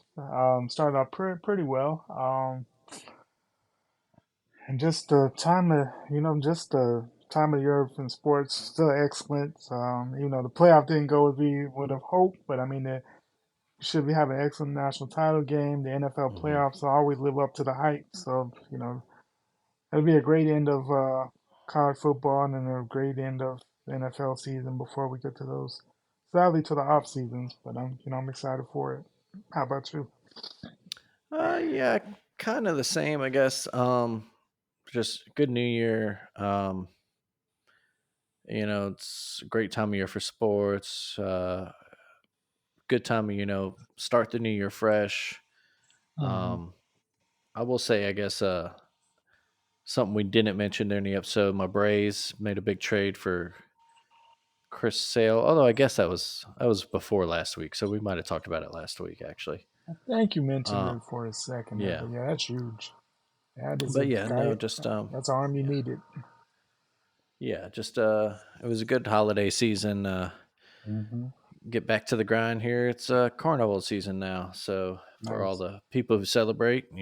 started out pretty well. And just the time of year in sports still excellent. The playoff didn't go as we would have hoped, but I mean, it should be having an excellent national title game. The NFL Hmm. playoffs always live up to the hype, so it'll be a great end of college football and then a great end of the NFL season before we get to those, sadly, to the off seasons. But I'm excited for it. How about you? Yeah, kind of the same, I guess. Just good New Year. It's a great time of year for sports. Good time of start the new year fresh. Hmm. Um, I will say, I guess, something we didn't mention there in the episode. My Braves made a big trade for Chris Sale. Although I guess that was before last week, so we might have talked about it last week actually. I think you mentioned Uh, it for a second there, yeah, but yeah, that's huge. That is a but yeah, no, guy. just That's arm you yeah, needed. yeah, just it was a good holiday season. Hmm. Get back to the grind here. It's carnival season now, so for all Nice. the people who celebrate,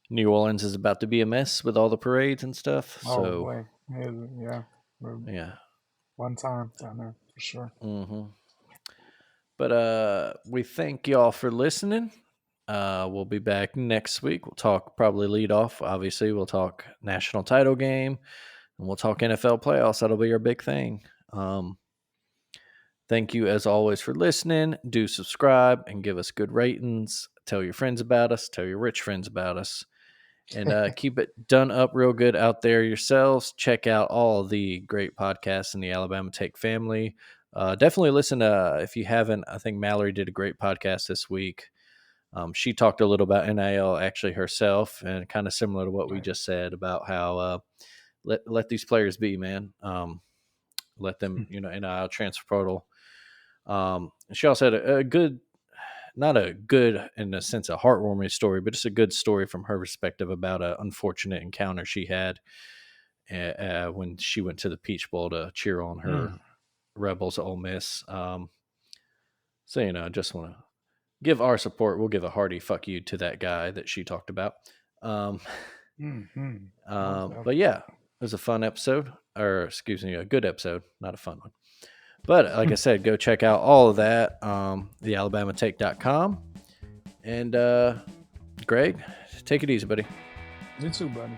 New Orleans is about to be a mess with all the parades and stuff. Oh So boy, yeah. yeah. One time down there for sure. Hmm. But we thank y'all for listening. We'll be back next week. We'll talk probably lead off. Obviously, we'll talk national title game and we'll talk NFL playoffs. That'll be our big thing. Um, Thank you as always for listening. Do subscribe and give us good ratings. Tell your friends about us. Tell your rich friends about us. And keep it done up real good out there yourselves. Check out all the great podcasts in the Alabama Take family. Definitely listen to, if you haven't, I think Mallory did a great podcast this week. She talked a little about NIL actually herself, and kind of similar to what we Right. just said about how let these players be, man. Let them, NIL transfer portal. She also had a good, not a good in the sense of heartwarming story, but just a good story from her perspective about an unfortunate encounter she had when she went to the Peach Bowl to cheer on her Mm, Rebels Ole Miss. So just want to give our support. We'll give a hearty fuck you to that guy that she talked about. Um, most but definitely. yeah, it was a fun episode, or excuse me, a good episode, not a fun one. But like I said, go check out all of that, thealabamatake.com. And Greg, take it easy, buddy. You too, buddy.